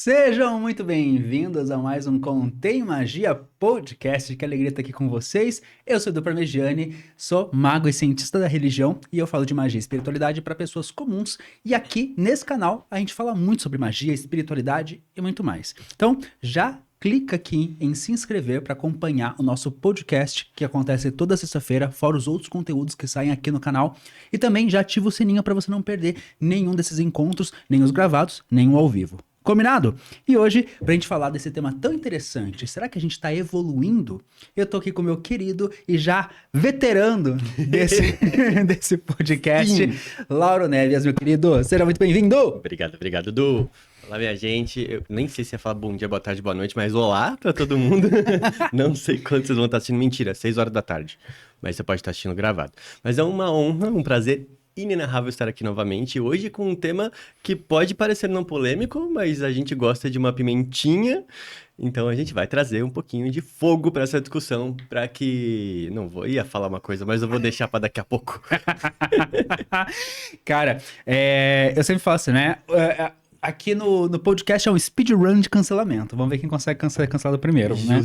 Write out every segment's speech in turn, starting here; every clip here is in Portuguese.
Sejam muito bem-vindos a mais um Contém Magia Podcast. Que alegria estar aqui com vocês. Eu sou o Edu Parmegiani, sou mago e cientista da religião e eu falo de magia e espiritualidade para pessoas comuns. E aqui, nesse canal, a gente fala muito sobre magia, espiritualidade e muito mais. Então, já clica aqui em se inscrever para acompanhar o nosso podcast que acontece toda sexta-feira, fora os outros conteúdos que saem aqui no canal. E também já ativa o sininho para você não perder nenhum desses encontros, nem os gravados, nem o ao vivo. Combinado? E hoje, pra gente falar desse tema tão interessante, será que a gente tá evoluindo? Eu tô aqui com o meu querido e já veterano desse podcast, Sim. Lauro Neves, meu querido. Seja muito bem-vindo! Obrigado, Edu. Olá, minha gente. Eu nem sei se ia falar bom dia, boa tarde, boa noite, mas olá pra todo mundo. Não sei quando vocês vão estar assistindo. Mentira, 6 horas da tarde. Mas você pode estar assistindo gravado. Mas é uma honra, um prazer inenarrável estar aqui novamente. Hoje com um tema que pode parecer não polêmico, mas a gente gosta de uma pimentinha. Então a gente vai trazer um pouquinho de fogo para essa discussão, para que... ia falar uma coisa, mas eu vou deixar para daqui a pouco. Cara, eu sempre falo assim, né? Aqui no podcast é um speedrun de cancelamento. Vamos ver quem consegue ser cancelado primeiro, né?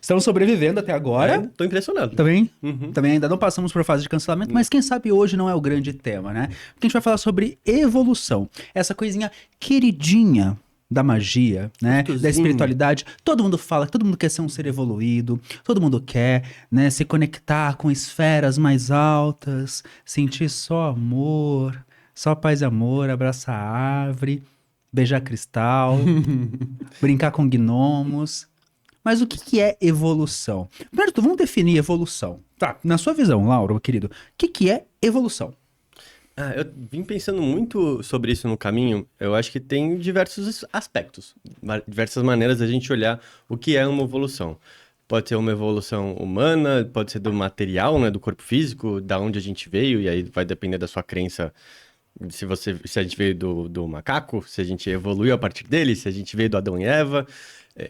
Estamos sobrevivendo até agora. Tô impressionado. Também, Uhum. também ainda não passamos por fase de cancelamento, mas quem sabe hoje não é o grande tema, né? Porque a gente vai falar sobre evolução. Essa coisinha queridinha da magia, né? Da Gostosinho. espiritualidade. Todo mundo fala que todo mundo quer ser um ser evoluído, todo mundo quer, né, se conectar com esferas mais altas, sentir só amor, só paz e amor, abraçar a árvore, beijar cristal, brincar com gnomos. Mas o que é evolução? Primeiro, vamos definir evolução. Tá, na sua visão, Lauro, querido, o que é evolução? Eu vim pensando muito sobre isso no caminho. Eu acho que tem diversos aspectos, diversas maneiras da gente olhar o que é uma evolução. Pode ser uma evolução humana, pode ser do material, né, do corpo físico, da onde a gente veio, e aí vai depender da sua crença. Se a gente veio do macaco, se a gente evoluiu a partir dele, se a gente veio do Adão e Eva.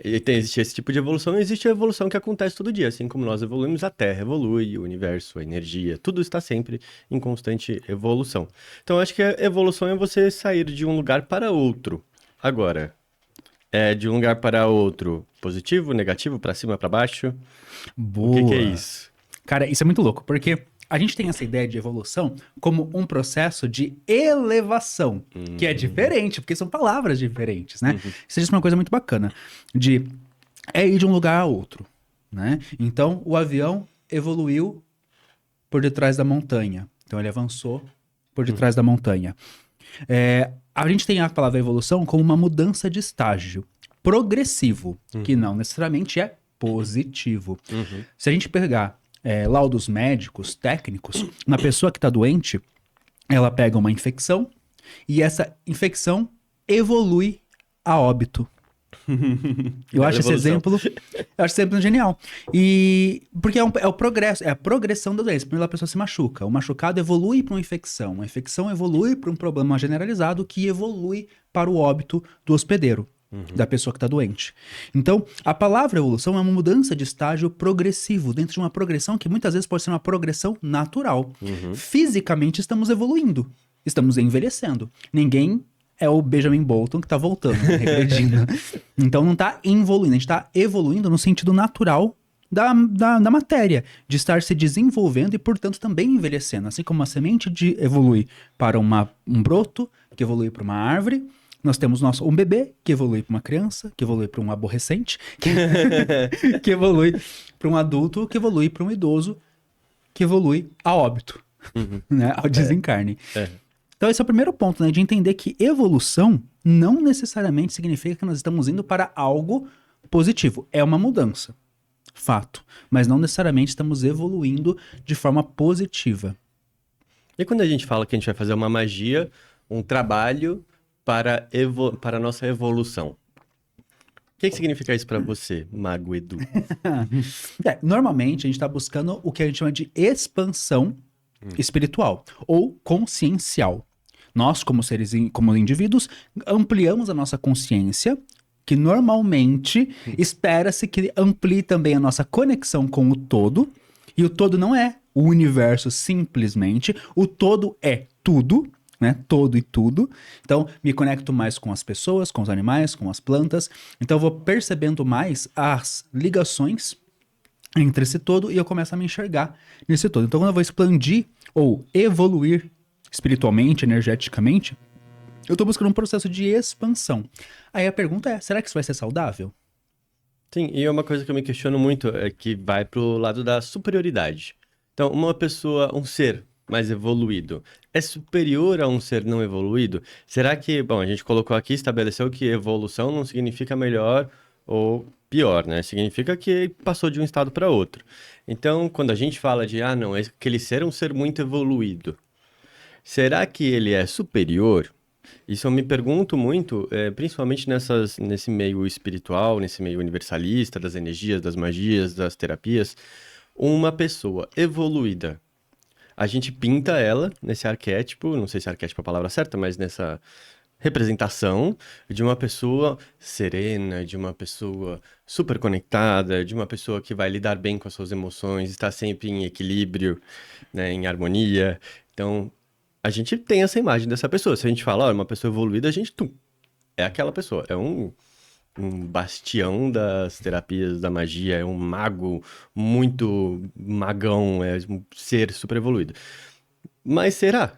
Existe esse tipo de evolução, e existe a evolução que acontece todo dia. Assim como nós evoluímos, a Terra evolui, o universo, a energia, tudo está sempre em constante evolução. Então, eu acho que a evolução é você sair de um lugar para outro. Agora, de um lugar para outro, positivo, negativo, para cima, para baixo? Boa. O que é isso? Cara, isso é muito louco, porque a gente tem essa ideia de evolução como um processo de elevação, que é diferente, porque são palavras diferentes, né? Isso diz uma coisa muito bacana, ir de um lugar a outro, né? Então, o avião evoluiu por detrás da montanha. Então, ele avançou por detrás da montanha. A gente tem a palavra evolução como uma mudança de estágio progressivo, que não necessariamente é positivo. Se a gente pegar laudos médicos, técnicos, uma pessoa que está doente, ela pega uma infecção e essa infecção evolui a óbito. Eu acho esse exemplo genial. E porque é o progresso, é a progressão da doença. Primeiro a pessoa se machuca, o machucado evolui para uma infecção, a infecção evolui para um problema generalizado que evolui para o óbito do hospedeiro. Da pessoa que está doente. Então, a palavra evolução é uma mudança de estágio progressivo, dentro de uma progressão que muitas vezes pode ser uma progressão natural. Fisicamente estamos evoluindo, estamos envelhecendo. Ninguém é o Benjamin Bolton que está voltando, né, regredindo. Então não está evoluindo, a gente está evoluindo no sentido natural da matéria, de estar se desenvolvendo e, portanto, também envelhecendo. Assim como a semente evolui para um broto, que evolui para uma árvore, nós temos um bebê que evolui para uma criança, que evolui para um aborrecente, que evolui para um adulto, que evolui para um idoso, que evolui a óbito, né, ao desencarne. Então esse é o primeiro ponto, né, de entender que evolução não necessariamente significa que nós estamos indo para algo positivo. É uma mudança, fato, mas não necessariamente estamos evoluindo de forma positiva. E quando a gente fala que a gente vai fazer uma magia, um trabalho para a nossa evolução. O que significa isso para você, Mago Edu? Normalmente a gente está buscando o que a gente chama de expansão espiritual ou consciencial. Nós, como seres, como indivíduos, ampliamos a nossa consciência, que normalmente espera-se que amplie também a nossa conexão com o todo, e o todo não é o universo simplesmente, o todo é tudo, né? Todo e tudo. Então, me conecto mais com as pessoas, com os animais, com as plantas. Então, eu vou percebendo mais as ligações entre esse todo e eu começo a me enxergar nesse todo. Então, quando eu vou expandir ou evoluir espiritualmente, energeticamente, eu tô buscando um processo de expansão. Aí a pergunta é, será que isso vai ser saudável? Sim, e é uma coisa que eu me questiono muito, é que vai pro lado da superioridade. Então, uma pessoa, um ser mais evoluído, é superior a um ser não evoluído? Será que, bom, a gente colocou aqui, estabeleceu que evolução não significa melhor ou pior, né? Significa que passou de um estado para outro. Então, quando a gente fala de, ah, não, aquele ser é um ser muito evoluído, será que ele é superior? Isso eu me pergunto muito, principalmente nesse meio espiritual, nesse meio universalista, das energias, das magias, das terapias. Uma pessoa evoluída, a gente pinta ela nesse arquétipo, não sei se arquétipo é a palavra certa, mas nessa representação de uma pessoa serena, de uma pessoa super conectada, de uma pessoa que vai lidar bem com as suas emoções, está sempre em equilíbrio, né, em harmonia. Então, a gente tem essa imagem dessa pessoa. Se a gente fala, ó, uma pessoa evoluída, a gente, é aquela pessoa. É um bastião das terapias da magia, é um mago muito magão, é um ser super evoluído. Mas será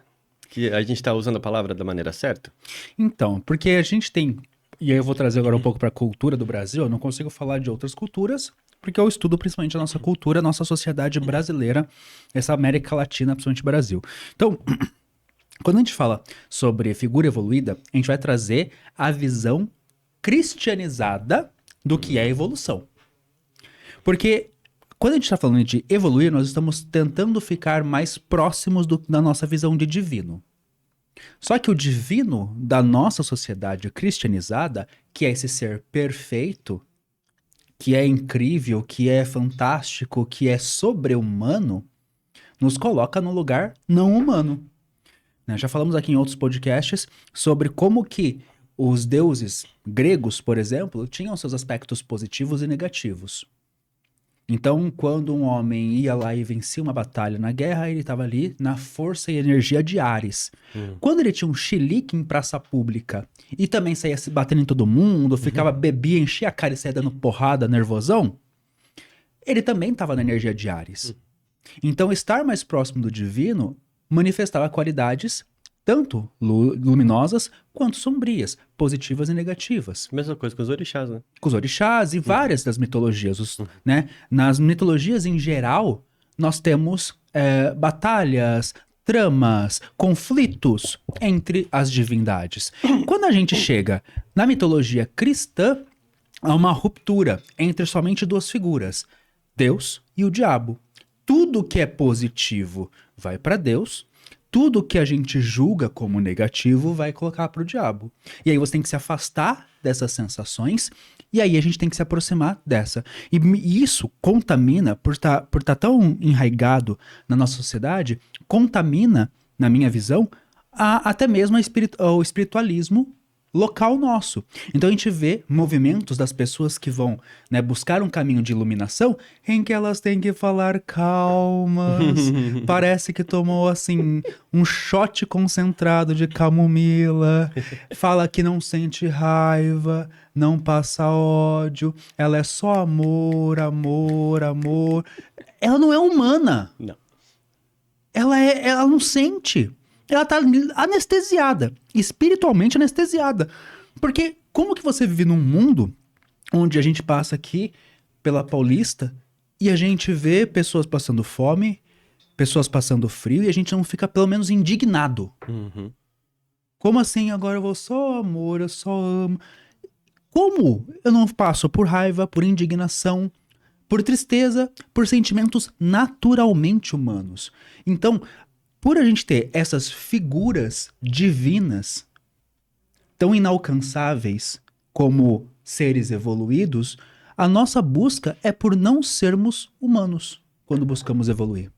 que a gente está usando a palavra da maneira certa? Então, porque a gente tem, e aí eu vou trazer agora um pouco para a cultura do Brasil, eu não consigo falar de outras culturas, porque eu estudo principalmente a nossa cultura, a nossa sociedade brasileira, essa América Latina, principalmente Brasil. Então, quando a gente fala sobre figura evoluída, a gente vai trazer a visão cristianizada do que é evolução. Porque quando a gente está falando de evoluir, nós estamos tentando ficar mais próximos da nossa visão de divino. Só que o divino da nossa sociedade cristianizada, que é esse ser perfeito, que é incrível, que é fantástico, que é sobre-humano, nos coloca no lugar não humano. Né? Já falamos aqui em outros podcasts sobre como que os deuses gregos, por exemplo, tinham seus aspectos positivos e negativos. Então, quando um homem ia lá e vencia uma batalha na guerra, ele estava ali na força e energia de Ares. Quando ele tinha um chilique em praça pública e também saía se batendo em todo mundo, ficava, bebia, enchia a cara e saía dando porrada, nervosão, ele também estava na energia de Ares. Então, estar mais próximo do divino manifestava qualidades tanto luminosas quanto sombrias, positivas e negativas. Mesma coisa com os orixás, né? Com os orixás e várias das mitologias, né? Nas mitologias em geral, nós temos batalhas, tramas, conflitos entre as divindades. Quando a gente chega na mitologia cristã, há uma ruptura entre somente duas figuras, Deus e o diabo. Tudo que é positivo vai para Deus, tudo que a gente julga como negativo vai colocar para o diabo. E aí você tem que se afastar dessas sensações e aí a gente tem que se aproximar dessa. E isso contamina, por tá tão enraigado na nossa sociedade, contamina, na minha visão, até mesmo o espiritualismo local nosso. Então a gente vê movimentos das pessoas que vão, né, buscar um caminho de iluminação em que elas têm que falar calmas. Parece que tomou assim um shot concentrado de camomila. Fala que não sente raiva, não passa ódio. Ela é só amor, amor, amor. Ela não é humana. Não. Ela não sente. Ela tá anestesiada, espiritualmente anestesiada. Porque como que você vive num mundo onde a gente passa aqui pela Paulista e a gente vê pessoas passando fome, pessoas passando frio e a gente não fica pelo menos indignado? Como assim agora eu vou só amor, eu só amo? Como eu não passo por raiva, por indignação, por tristeza, por sentimentos naturalmente humanos? Então, por a gente ter essas figuras divinas tão inalcançáveis como seres evoluídos, a nossa busca é por não sermos humanos quando buscamos evoluir.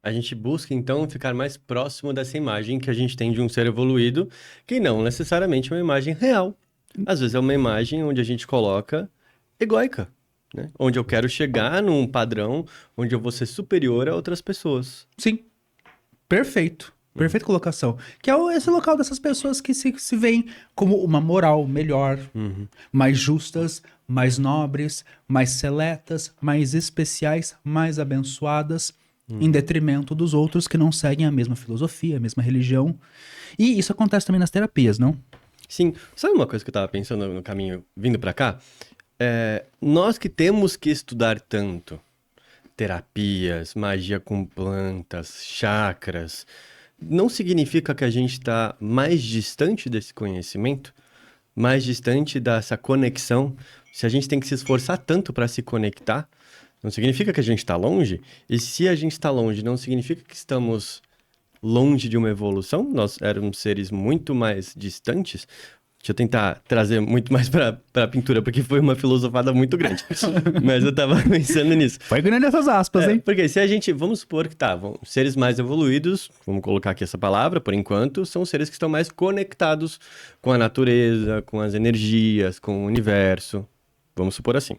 A gente busca, então, ficar mais próximo dessa imagem que a gente tem de um ser evoluído, que não necessariamente é uma imagem real. Às vezes é uma imagem onde a gente coloca egóica, né? Onde eu quero chegar num padrão onde eu vou ser superior a outras pessoas. Sim. Perfeito. Perfeita colocação. Que é esse local dessas pessoas que se veem como uma moral melhor, mais justas, mais nobres, mais seletas, mais especiais, mais abençoadas, em detrimento dos outros que não seguem a mesma filosofia, a mesma religião. E isso acontece também nas terapias, não? Sim. Sabe uma coisa que eu tava pensando no caminho vindo pra cá? Nós que temos que estudar tanto terapias, magia com plantas, chakras, não significa que a gente está mais distante desse conhecimento, mais distante dessa conexão. Se a gente tem que se esforçar tanto para se conectar, não significa que a gente está longe. E se a gente está longe, não significa que estamos longe de uma evolução. Nós éramos seres muito mais distantes. Deixa eu tentar trazer muito mais para a pintura, porque foi uma filosofada muito grande. Mas eu tava pensando nisso. Foi grande essas aspas, hein? Porque se a gente, vamos supor que seres mais evoluídos, vamos colocar aqui essa palavra, por enquanto, são seres que estão mais conectados com a natureza, com as energias, com o universo. Vamos supor assim.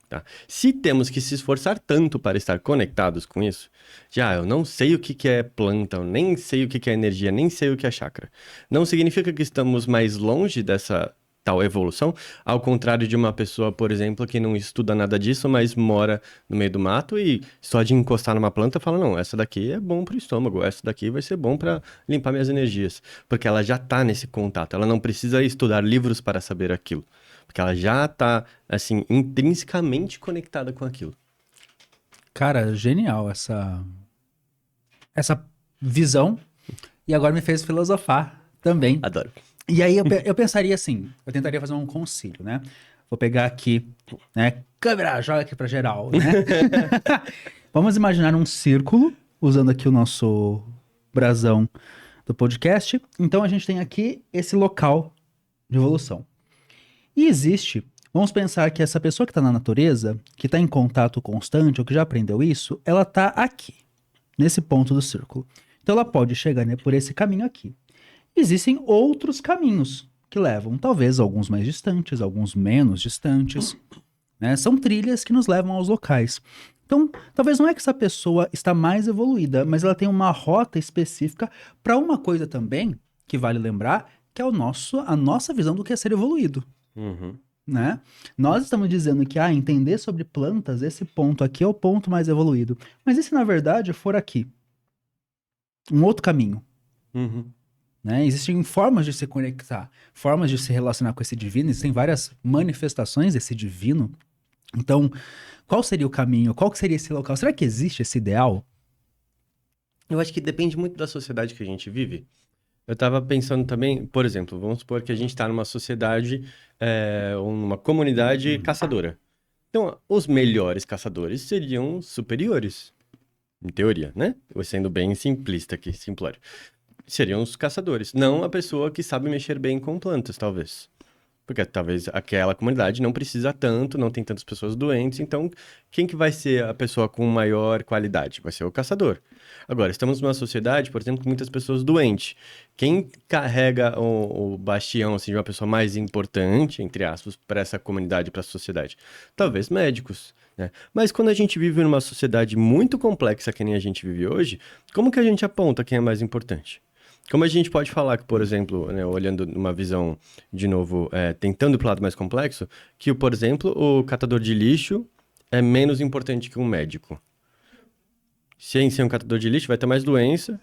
Tá? Se temos que se esforçar tanto para estar conectados com isso, eu não sei o que é planta, eu nem sei o que é energia, nem sei o que é chakra. Não significa que estamos mais longe dessa tal evolução, ao contrário de uma pessoa, por exemplo, que não estuda nada disso, mas mora no meio do mato e só de encostar numa planta fala, não, essa daqui é bom para o estômago, essa daqui vai ser bom para limpar minhas energias, porque ela já está nesse contato, ela não precisa estudar livros para saber aquilo. Porque ela já tá, assim, intrinsecamente conectada com aquilo. Cara, genial essa visão. E agora me fez filosofar também. Adoro. E aí eu pensaria assim, eu tentaria fazer um concílio, né? Vou pegar aqui, né? Câmera, joga aqui pra geral, né? Vamos imaginar um círculo, usando aqui o nosso brasão do podcast. Então a gente tem aqui esse local de evolução. E existe, vamos pensar que essa pessoa que está na natureza, que está em contato constante, ou que já aprendeu isso, ela está aqui, nesse ponto do círculo. Então ela pode chegar, né, por esse caminho aqui. Existem outros caminhos que levam, talvez, alguns mais distantes, alguns menos distantes, né? São trilhas que nos levam aos locais. Então, talvez não é que essa pessoa está mais evoluída, mas ela tem uma rota específica para uma coisa também, que vale lembrar, que é a nossa visão do que é ser evoluído. Né? Nós estamos dizendo que entender sobre plantas, esse ponto aqui é o ponto mais evoluído. Mas e se na verdade for aqui? Um outro caminho. Né? Existem formas de se conectar, formas de se relacionar com esse divino, existem várias manifestações desse divino. Então, qual seria o caminho? Qual que seria esse local? Será que existe esse ideal? Eu acho que depende muito da sociedade que a gente vive. Eu tava pensando também, por exemplo, vamos supor que a gente tá numa sociedade, ou numa comunidade caçadora. Então, os melhores caçadores seriam superiores, em teoria, né? Eu sendo bem simplista aqui, simplório. Seriam os caçadores, não a pessoa que sabe mexer bem com plantas, talvez. Porque talvez aquela comunidade não precisa tanto, não tem tantas pessoas doentes, então quem que vai ser a pessoa com maior qualidade? Vai ser o caçador. Agora, estamos numa sociedade, por exemplo, com muitas pessoas doentes. Quem carrega o bastião assim, de uma pessoa mais importante, entre aspas, para essa comunidade, para a sociedade? Talvez médicos, né? Mas quando a gente vive numa sociedade muito complexa que nem a gente vive hoje, como que a gente aponta quem é mais importante? Como a gente pode falar que, por exemplo, né, olhando numa visão, de novo, tentando para o lado mais complexo, que, por exemplo, o catador de lixo é menos importante que um médico. Sem ser um catador de lixo, vai ter mais doença.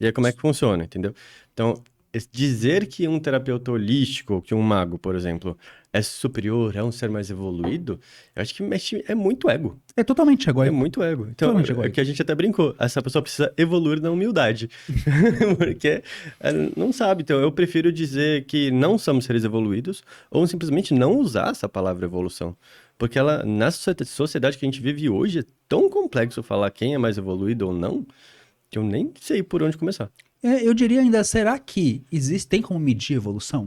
E aí, como é que funciona, entendeu? Então, dizer que um terapeuta holístico, que um mago, por exemplo, é superior, é um ser mais evoluído, eu acho que é muito ego. É totalmente egóico. É muito ego. Então, é que a gente até brincou. Essa pessoa precisa evoluir na humildade. Porque não sabe. Então, eu prefiro dizer que não somos seres evoluídos ou simplesmente não usar essa palavra evolução. Porque ela, na sociedade que a gente vive hoje, é tão complexo falar quem é mais evoluído ou não, que eu nem sei por onde começar. Eu diria ainda, será que tem como medir evolução?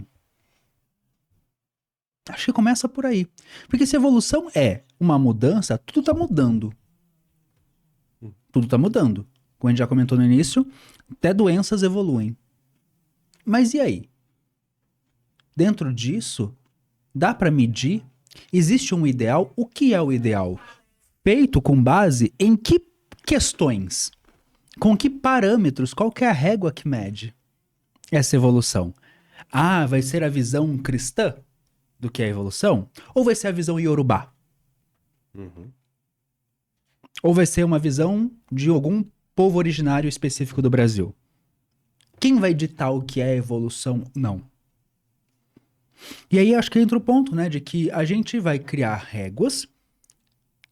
Acho que começa por aí. Porque se evolução é uma mudança, tudo tá mudando. Tudo tá mudando. Como a gente já comentou no início, até doenças evoluem. Mas e aí? Dentro disso, dá para medir? Existe um ideal? O que é o ideal? Feito com base em que questões? Com que parâmetros? Qual que é a régua que mede essa evolução? Ah, vai ser a visão cristã do que é a evolução? Ou vai ser a visão iorubá? Uhum. Ou vai ser uma visão de algum povo originário específico do Brasil? Quem vai ditar o que é evolução? Não. E aí acho que entra o ponto, né, de que a gente vai criar réguas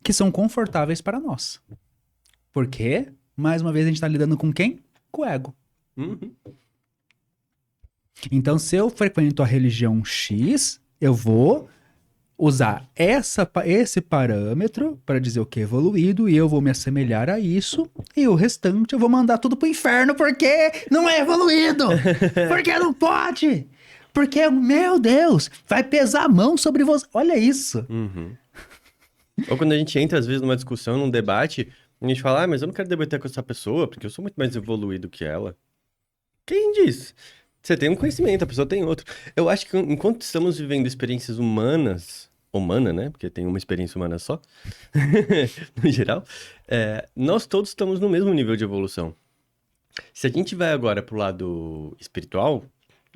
que são confortáveis para nós. Porque, mais uma vez, a gente está lidando com quem? Com o ego. Uhum. Então, se eu frequento a religião X, eu vou usar esse parâmetro para dizer o que é evoluído e eu vou me assemelhar a isso e o restante eu vou mandar tudo pro inferno porque não é evoluído! Porque não pode! Porque, meu Deus, vai pesar a mão sobre você. Olha isso. Uhum. Ou quando a gente entra, às vezes, numa discussão, num debate, a gente fala, mas eu não quero debater com essa pessoa, porque eu sou muito mais evoluído que ela. Quem diz? Você tem um conhecimento, a pessoa tem outro. Eu acho que enquanto estamos vivendo experiências humana, né? Porque tem uma experiência humana só, no geral, nós todos estamos no mesmo nível de evolução. Se a gente vai agora pro lado espiritual,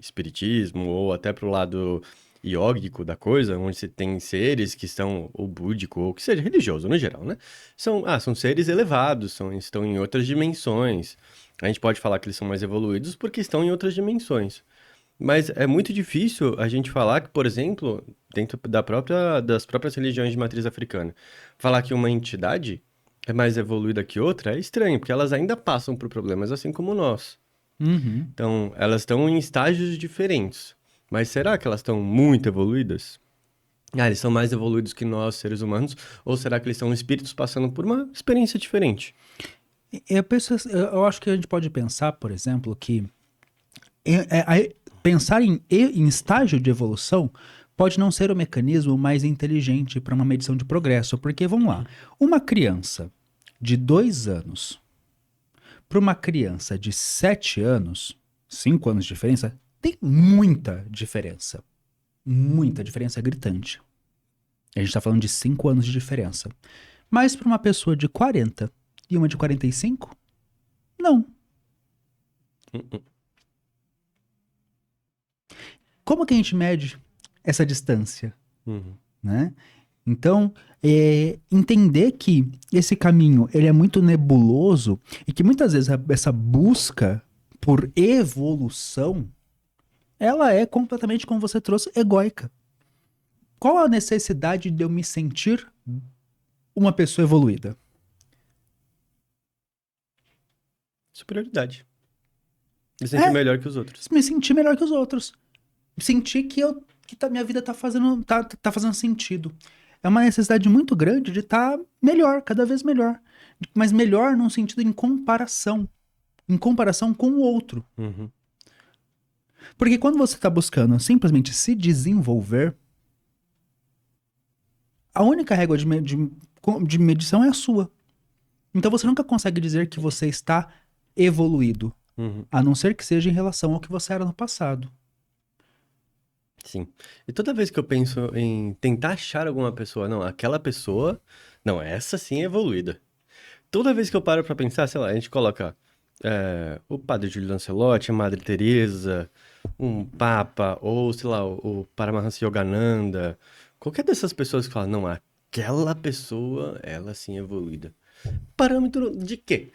espiritismo, ou até pro lado iógico da coisa, onde você tem seres que são, ou búdico, ou que seja religioso no geral, né? São seres elevados, estão em outras dimensões. A gente pode falar que eles são mais evoluídos porque estão em outras dimensões. Mas é muito difícil a gente falar que, por exemplo, dentro das próprias religiões de matriz africana, falar que uma entidade é mais evoluída que outra é estranho, porque elas ainda passam por problemas assim como nós. Uhum. Então, elas estão em estágios diferentes. Mas será que elas estão muito evoluídas? Ah, eles são mais evoluídos que nós, seres humanos? Ou será que eles são espíritos passando por uma experiência diferente? Eu acho que a gente pode pensar, por exemplo, que pensar em estágio de evolução pode não ser o mecanismo mais inteligente para uma medição de progresso. Porque, vamos lá, uma criança de 2 anos para uma criança de 7 anos, 5 anos de diferença, tem muita diferença. Muita diferença gritante. A gente está falando de 5 anos de diferença. Mas para uma pessoa de 40 e uma de 45, não. Como que a gente mede essa distância? Uhum. Né? Então, entender que esse caminho ele é muito nebuloso e que muitas vezes essa busca por evolução ela é completamente, como você trouxe, egóica. Qual a necessidade de eu me sentir uma pessoa evoluída? Superioridade. Me sentir melhor que os outros. Me sentir melhor que os outros. Sentir que minha vida tá fazendo sentido. É uma necessidade muito grande de estar melhor, cada vez melhor. Mas melhor num sentido em comparação. Em comparação com o outro. Uhum. Porque quando você está buscando simplesmente se desenvolver, a única régua de medição é a sua. Então você nunca consegue dizer que você está evoluído, a não ser que seja em relação ao que você era no passado. Sim. E toda vez que eu penso em tentar achar alguma pessoa, não, aquela pessoa, não, essa sim é evoluída. Toda vez que eu paro pra pensar, sei lá, a gente coloca o padre Júlio Lancelotti, a Madre Teresa, um papa, ou sei lá, o Paramahansa Yogananda, qualquer dessas pessoas que falam, não, aquela pessoa, ela sim é evoluída. Parâmetro de quê?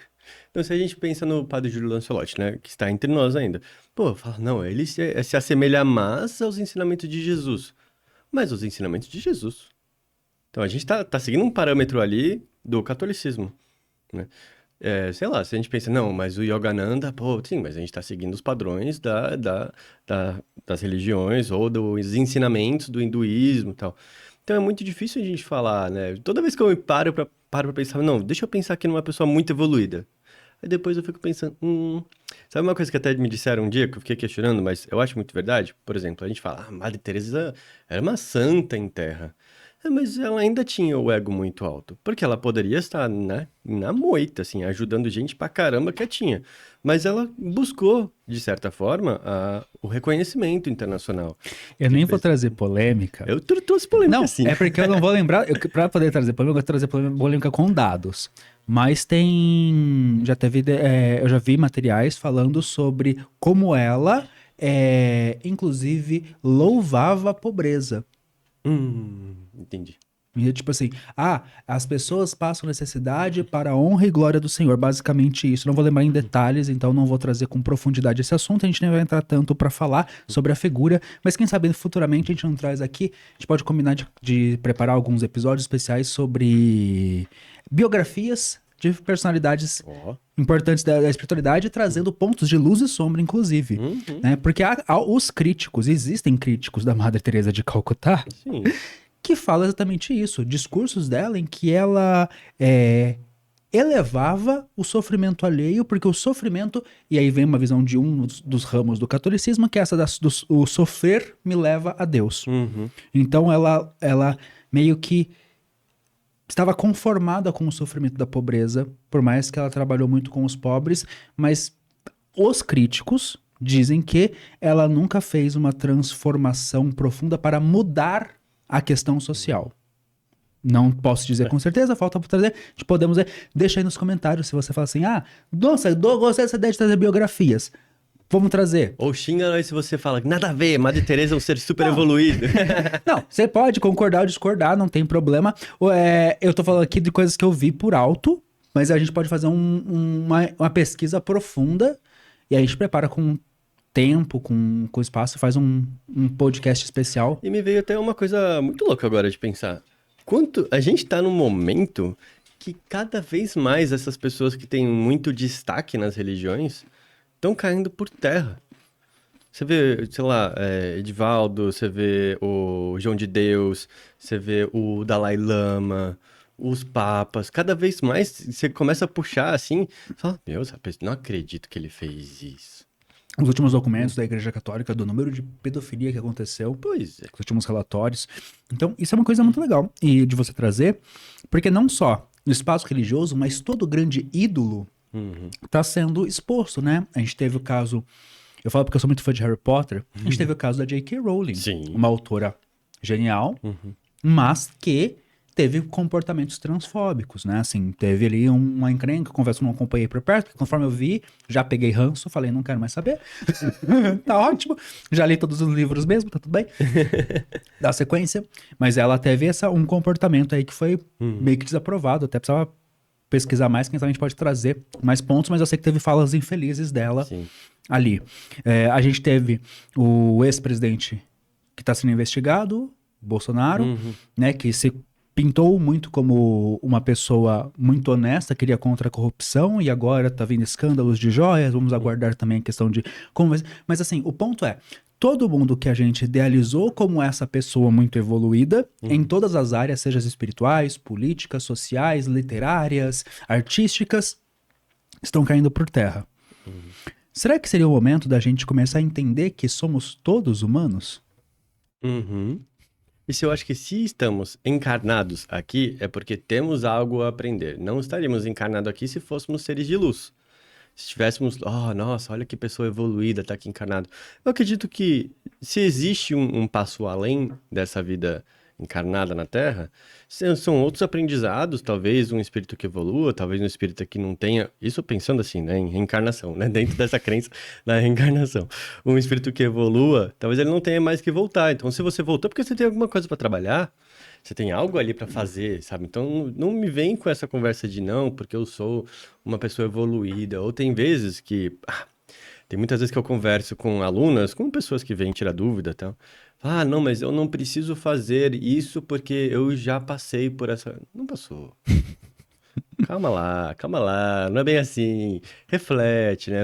Então, se a gente pensa no padre Júlio Lancelotti, né, que está entre nós ainda, pô, fala, não, ele se assemelha mais aos ensinamentos de Jesus, mas os ensinamentos de Jesus. Então, a gente tá seguindo um parâmetro ali do catolicismo, né? Sei lá, se a gente pensa, não, mas o Yogananda, pô, sim, mas a gente tá seguindo os padrões das religiões ou dos ensinamentos do hinduísmo e tal. Então é muito difícil a gente falar, né? Toda vez que eu paro pra pensar, não, deixa eu pensar aqui numa pessoa muito evoluída. Aí depois eu fico pensando, Sabe uma coisa que até me disseram um dia, que eu fiquei questionando, mas eu acho muito verdade? Por exemplo, a gente fala, Madre Teresa era uma santa em terra. Mas ela ainda tinha o ego muito alto, porque ela poderia estar, né, na moita, assim, ajudando gente pra caramba quietinha. Mas ela buscou, de certa forma, o reconhecimento internacional. Eu nem vou trazer polêmica. Eu trouxe polêmica, Não, sim. é porque eu não vou lembrar, pra poder trazer polêmica, eu vou trazer polêmica com dados. Mas tem. Já teve. Eu já vi materiais falando sobre como ela, inclusive, louvava a pobreza. Entendi. E, tipo assim, as pessoas passam necessidade para a honra e glória do Senhor. Basicamente isso. Não vou lembrar em detalhes, então não vou trazer com profundidade esse assunto. A gente nem vai entrar tanto para falar sobre a figura, mas quem sabe futuramente a gente não traz aqui. A gente pode combinar de preparar alguns episódios especiais sobre biografias de personalidades importantes da espiritualidade, trazendo pontos de luz e sombra, inclusive. Né? Porque os críticos, existem críticos da Madre Teresa de Calcutá, Sim. que fala exatamente isso, discursos dela em que ela elevava o sofrimento alheio, porque o sofrimento, e aí vem uma visão de um dos ramos do catolicismo, que é essa o sofrer me leva a Deus. Então ela meio que estava conformada com o sofrimento da pobreza, por mais que ela trabalhou muito com os pobres, mas os críticos dizem que ela nunca fez uma transformação profunda para mudar a questão social. Não posso dizer com certeza, falta por trazer. Podemos ver. Deixa aí nos comentários se você fala assim: nossa, gostei dessa ideia de trazer biografias. Vamos trazer. Ou xinga nós se você fala que nada a ver, Madre Teresa é um ser super evoluído. Não, você pode concordar ou discordar, não tem problema. Eu tô falando aqui de coisas que eu vi por alto, mas a gente pode fazer uma pesquisa profunda e a gente prepara com tempo, com espaço, faz um podcast especial. E me veio até uma coisa muito louca agora de pensar. A gente tá num momento que cada vez mais essas pessoas que têm muito destaque nas religiões estão caindo por terra. Você vê, sei lá, Edivaldo, você vê o João de Deus, você vê o Dalai Lama, os papas. Cada vez mais você começa a puxar assim, fala, meu, não acredito que ele fez isso. Os últimos documentos da Igreja Católica, do número de pedofilia que aconteceu. Pois é. Os últimos relatórios. Então, isso é uma coisa muito legal e de você trazer, porque não só no espaço religioso, mas todo grande ídolo está sendo exposto, né? A gente teve o caso, eu falo porque eu sou muito fã de Harry Potter, a gente teve o caso da J.K. Rowling, uma autora genial, mas que teve comportamentos transfóbicos, né? Assim, teve ali uma encrenca, confesso que não acompanhei por perto, porque conforme eu vi, já peguei ranço, falei, não quero mais saber. Tá ótimo. Já li todos os livros mesmo, tá tudo bem. Dá sequência. Mas ela teve um comportamento aí que foi meio que desaprovado, até precisava pesquisar mais, quem sabe a gente pode trazer mais pontos, mas eu sei que teve falas infelizes dela ali. A gente teve o ex-presidente que está sendo investigado, Bolsonaro, né, que se pintou muito como uma pessoa muito honesta, queria contra a corrupção, e agora tá vindo escândalos de joias, vamos aguardar também a questão de como... Mas assim, o ponto é, todo mundo que a gente idealizou como essa pessoa muito evoluída, em todas as áreas, seja as espirituais, políticas, sociais, literárias, artísticas, estão caindo por terra. Será que seria o momento da gente começar a entender que somos todos humanos? Isso eu acho que se estamos encarnados aqui, é porque temos algo a aprender. Não estaríamos encarnados aqui se fôssemos seres de luz. Se tivéssemos, nossa, olha que pessoa evoluída tá aqui encarnado. Eu acredito que se existe um passo além dessa vida encarnada na Terra, são outros aprendizados, talvez um espírito que evolua, talvez um espírito que não tenha... Isso pensando assim, né, em reencarnação, né, dentro dessa crença da reencarnação. Um espírito que evolua, talvez ele não tenha mais que voltar. Então, se você voltou, porque você tem alguma coisa para trabalhar, você tem algo ali para fazer, sabe? Então, não me vem com essa conversa de não, porque eu sou uma pessoa evoluída. Ou tem vezes que... tem muitas vezes que eu converso com alunas, com pessoas que vêm tirar dúvida e tal. Não, mas eu não preciso fazer isso porque eu já passei por essa... Não passou. Calma lá, não é bem assim. Reflete, né?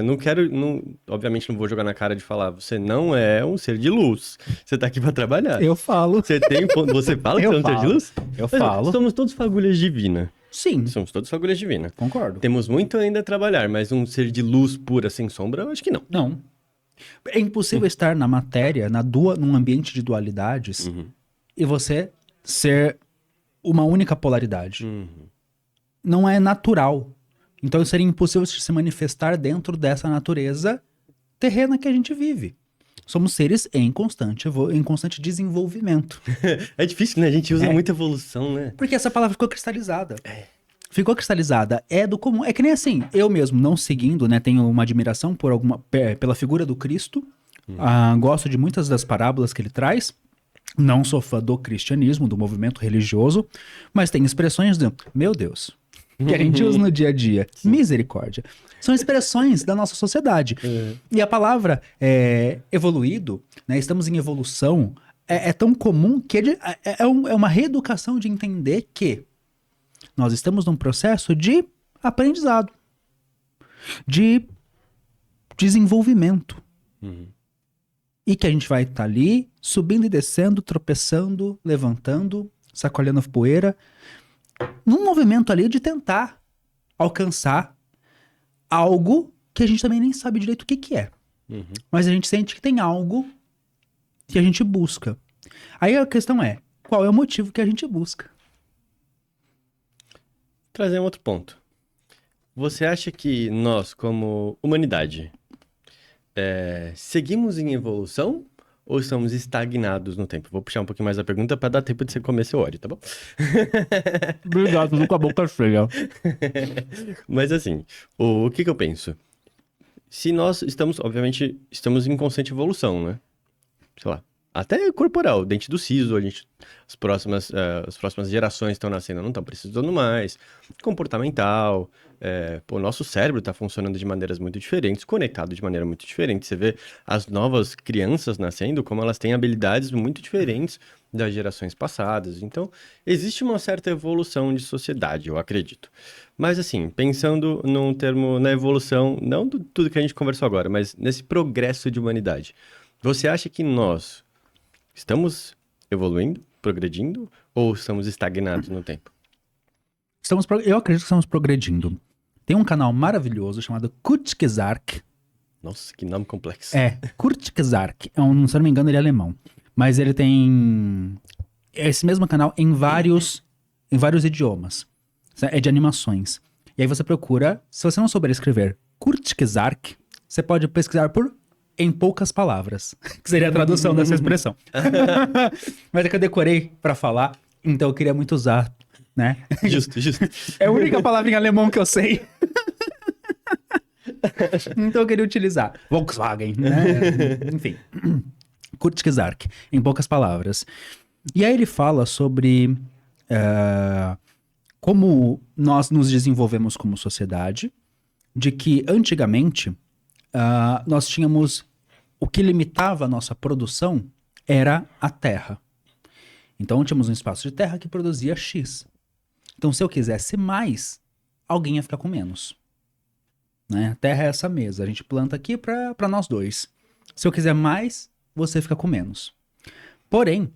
Obviamente não vou jogar na cara de falar, você não é um ser de luz. Você tá aqui pra trabalhar. Eu falo. Você fala que você é um ser de luz? Eu falo. Somos todos fagulhas divinas. Sim. Somos todos fagulhas divinas. Concordo. Temos muito ainda a trabalhar, mas um ser de luz pura, sem sombra, eu acho que não. Não. É impossível estar na matéria, num ambiente de dualidades, e você ser uma única polaridade. Não é natural. Então seria impossível se manifestar dentro dessa natureza terrena que a gente vive. Somos seres em constante desenvolvimento. É difícil, né? A gente usa muita evolução, né? Porque essa palavra ficou cristalizada. ficou cristalizada, é do comum. É que nem assim, eu mesmo, não seguindo, né, tenho uma admiração por pela figura do Cristo, gosto de muitas das parábolas que ele traz, não sou fã do cristianismo, do movimento religioso, mas tem expressões de, meu Deus, que a gente usa no dia a dia, misericórdia. São expressões da nossa sociedade. E a palavra evoluído, né, estamos em evolução, é tão comum que é uma reeducação de entender que nós estamos num processo de aprendizado, de desenvolvimento. E que a gente vai estar ali, subindo e descendo, tropeçando, levantando, sacolhendo a poeira, num movimento ali de tentar alcançar algo que a gente também nem sabe direito o que que é. Mas a gente sente que tem algo que a gente busca. Aí a questão é, qual é o motivo que a gente busca? Trazer um outro ponto. Você acha que nós, como humanidade, seguimos em evolução ou estamos estagnados no tempo? Vou puxar um pouquinho mais a pergunta para dar tempo de você comer seu óleo, tá bom? Obrigado, tô com a boca cheia. Mas assim, o que eu penso? Se nós obviamente, estamos em constante evolução, né? Sei lá, até corporal, dente do siso, as próximas gerações estão nascendo, não estão precisando mais, comportamental, o nosso cérebro está funcionando de maneiras muito diferentes, conectado de maneira muito diferente. Você vê as novas crianças nascendo, como elas têm habilidades muito diferentes das gerações passadas. Então, existe uma certa evolução de sociedade, eu acredito. Mas assim, pensando num termo, na evolução, não de tudo que a gente conversou agora, mas nesse progresso de humanidade, você acha que nós estamos evoluindo, progredindo, ou estamos estagnados no tempo? Eu acredito que estamos progredindo. Tem um canal maravilhoso chamado Kurzgesagt. Nossa, que nome complexo. Kurzgesagt. Se eu não me engano, ele é alemão. Mas ele tem esse mesmo canal em vários idiomas. É de animações. E aí você procura, se você não souber escrever Kurzgesagt, você pode pesquisar por em poucas palavras, que seria a tradução dessa expressão. Mas é que eu decorei pra falar, então eu queria muito usar, né? Justo. É a única palavra em alemão que eu sei. Então eu queria utilizar. Volkswagen, né? Enfim. Kurzgesagt, em poucas palavras. E aí ele fala sobre como nós nos desenvolvemos como sociedade, de que antigamente nós tínhamos o que limitava a nossa produção era a terra. Então tínhamos um espaço de terra que produzia X. Então se eu quisesse mais, alguém ia ficar com menos. Né? A terra é essa mesa, a gente planta aqui para nós dois. Se eu quiser mais, você fica com menos. Porém,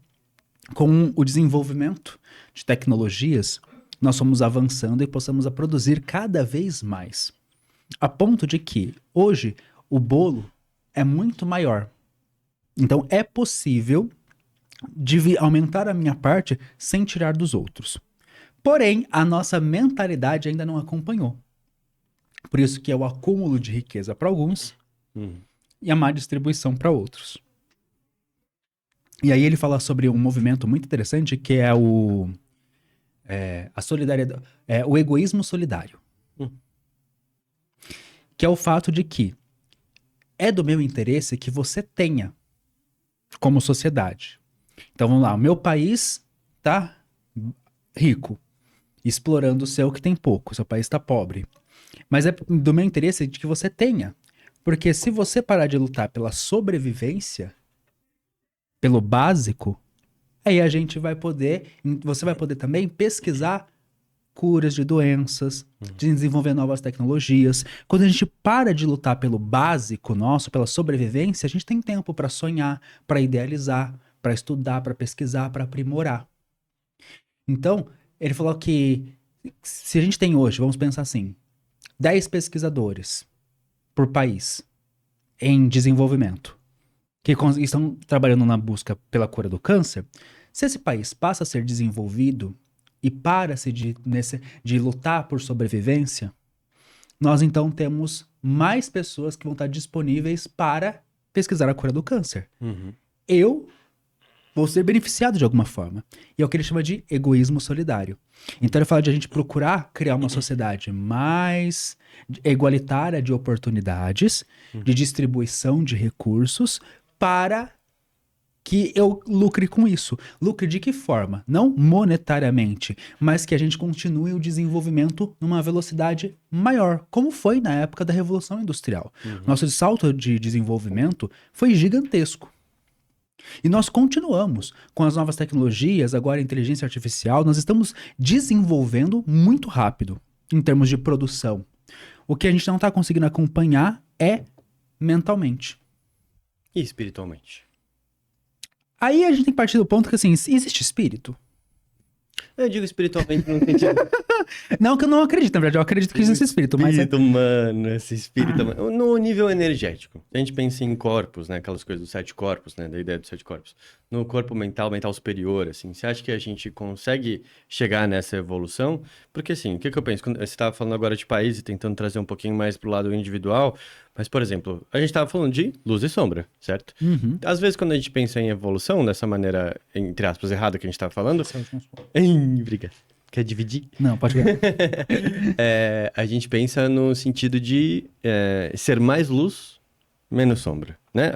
com o desenvolvimento de tecnologias, nós fomos avançando e possamos produzir cada vez mais. A ponto de que, hoje, o bolo é muito maior. Então, é possível aumentar a minha parte sem tirar dos outros. Porém, a nossa mentalidade ainda não acompanhou. Por isso que é o acúmulo de riqueza para alguns e a má distribuição para outros. E aí ele fala sobre um movimento muito interessante que é a solidariedade, o egoísmo solidário. Que é o fato de que é do meu interesse que você tenha como sociedade. Então vamos lá, o meu país tá rico, explorando o seu que tem pouco, o seu país tá pobre. Mas é do meu interesse de que você tenha. Porque se você parar de lutar pela sobrevivência, pelo básico, aí você vai poder também pesquisar curas de doenças, desenvolver novas tecnologias. Quando a gente para de lutar pelo básico nosso, pela sobrevivência, a gente tem tempo para sonhar, para idealizar, para estudar, para pesquisar, para aprimorar. Então, ele falou que se a gente tem hoje, vamos pensar assim, 10 pesquisadores por país em desenvolvimento, que estão trabalhando na busca pela cura do câncer, se esse país passa a ser desenvolvido e para-se de lutar por sobrevivência, nós então temos mais pessoas que vão estar disponíveis para pesquisar a cura do câncer. Eu vou ser beneficiado de alguma forma. E é o que ele chama de egoísmo solidário. Então ele fala de a gente procurar criar uma sociedade mais igualitária de oportunidades, de distribuição de recursos, para que eu lucre com isso. Lucre de que forma? Não monetariamente, mas que a gente continue o desenvolvimento numa velocidade maior, como foi na época da Revolução Industrial. Nosso salto de desenvolvimento foi gigantesco. E nós continuamos com as novas tecnologias, agora a inteligência artificial, nós estamos desenvolvendo muito rápido em termos de produção. O que a gente não está conseguindo acompanhar é mentalmente. E espiritualmente? Aí a gente tem que partir do ponto que, assim, existe espírito? Eu digo espiritualmente no sentido... Não, que eu não acredito, na verdade, eu acredito que existe espírito, mas... Espírito humano, esse espírito humano. No nível energético. A gente pensa em corpos, né? Aquelas coisas dos 7 corpos, né? Da ideia dos 7 corpos. No corpo mental, mental superior, assim. Você acha que a gente consegue chegar nessa evolução? Porque, assim, o que eu penso? Quando você estava falando agora de país e tentando trazer um pouquinho mais pro lado individual. Mas, por exemplo, a gente estava falando de luz e sombra, certo? Às vezes, quando a gente pensa em evolução, dessa maneira, entre aspas, errada que a gente estava falando... Obrigado. Quer dividir? Não, pode ver. A gente pensa no sentido de ser mais luz, menos sombra, né?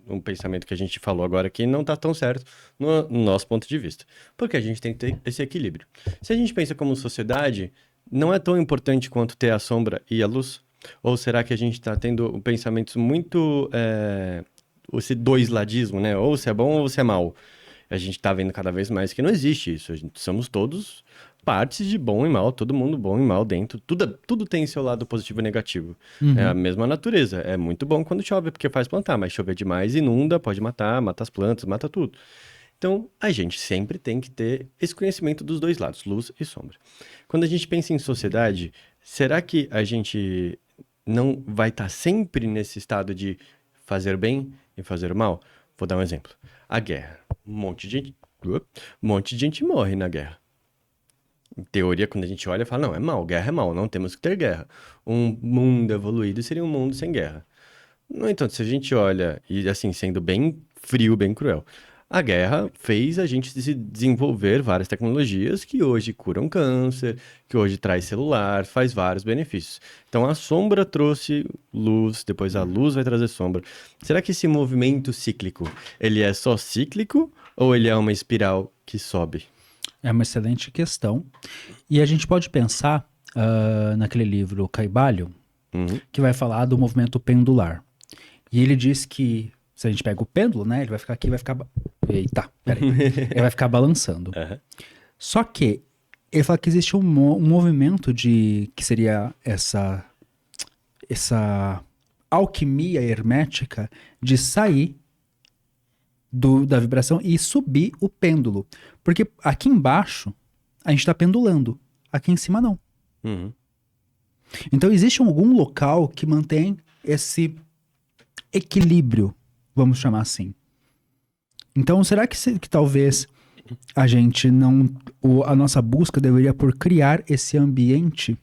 Um pensamento que a gente falou agora aqui não está tão certo no nosso ponto de vista. Porque a gente tem que ter esse equilíbrio. Se a gente pensa como sociedade, não é tão importante quanto ter a sombra e a luz? Ou será que a gente está tendo pensamentos muito... esse doisladismo, né? Ou se é bom ou se é mal. A gente está vendo cada vez mais que não existe isso. Somos todos partes de bom e mal, todo mundo bom e mal dentro. Tudo tem seu lado positivo e negativo. É a mesma natureza. É muito bom quando chove, porque faz plantar, mas chover demais inunda, pode matar, mata as plantas, mata tudo. Então, a gente sempre tem que ter esse conhecimento dos dois lados, luz e sombra. Quando a gente pensa em sociedade, será que a gente não vai estar sempre nesse estado de fazer bem e fazer mal? Vou dar um exemplo. A guerra. Um monte de gente morre na guerra. Em teoria, quando a gente olha, fala, não, é mal, guerra é mal, não temos que ter guerra. Um mundo evoluído seria um mundo sem guerra. No entanto, se a gente olha, e assim, sendo bem frio, bem cruel, a guerra fez a gente desenvolver várias tecnologias que hoje curam câncer, que hoje traz celular, faz vários benefícios. Então a sombra trouxe luz, depois a luz vai trazer sombra. Será que esse movimento cíclico, ele é só cíclico ou ele é uma espiral que sobe? É uma excelente questão. E a gente pode pensar naquele livro Caibalion, que vai falar do movimento pendular. E ele diz que se a gente pega o pêndulo, né, ele vai ficar aqui, vai ficar... Eita, peraí. Ele vai ficar balançando. Só que ele fala que existe um movimento que seria essa alquimia hermética de sair da vibração e subir o pêndulo. Porque aqui embaixo a gente está pendulando, aqui em cima não. Então existe algum local que mantém esse equilíbrio, vamos chamar assim. Então será que talvez a gente não... a nossa busca deveria por criar esse ambiente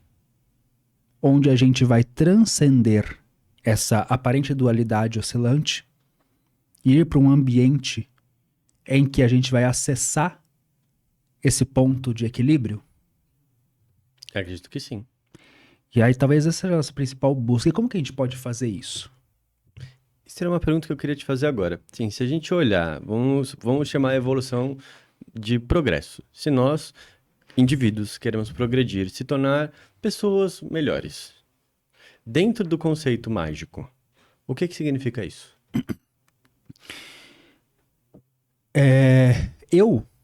onde a gente vai transcender essa aparente dualidade oscilante e ir para um ambiente em que a gente vai acessar esse ponto de equilíbrio? Eu acredito que sim. E aí talvez essa seja a nossa principal busca. E como que a gente pode fazer isso? Isso era uma pergunta que eu queria te fazer agora. Sim, se a gente olhar, vamos chamar a evolução de progresso. Se nós, indivíduos, queremos progredir, se tornar pessoas melhores. Dentro do conceito mágico, o que significa isso?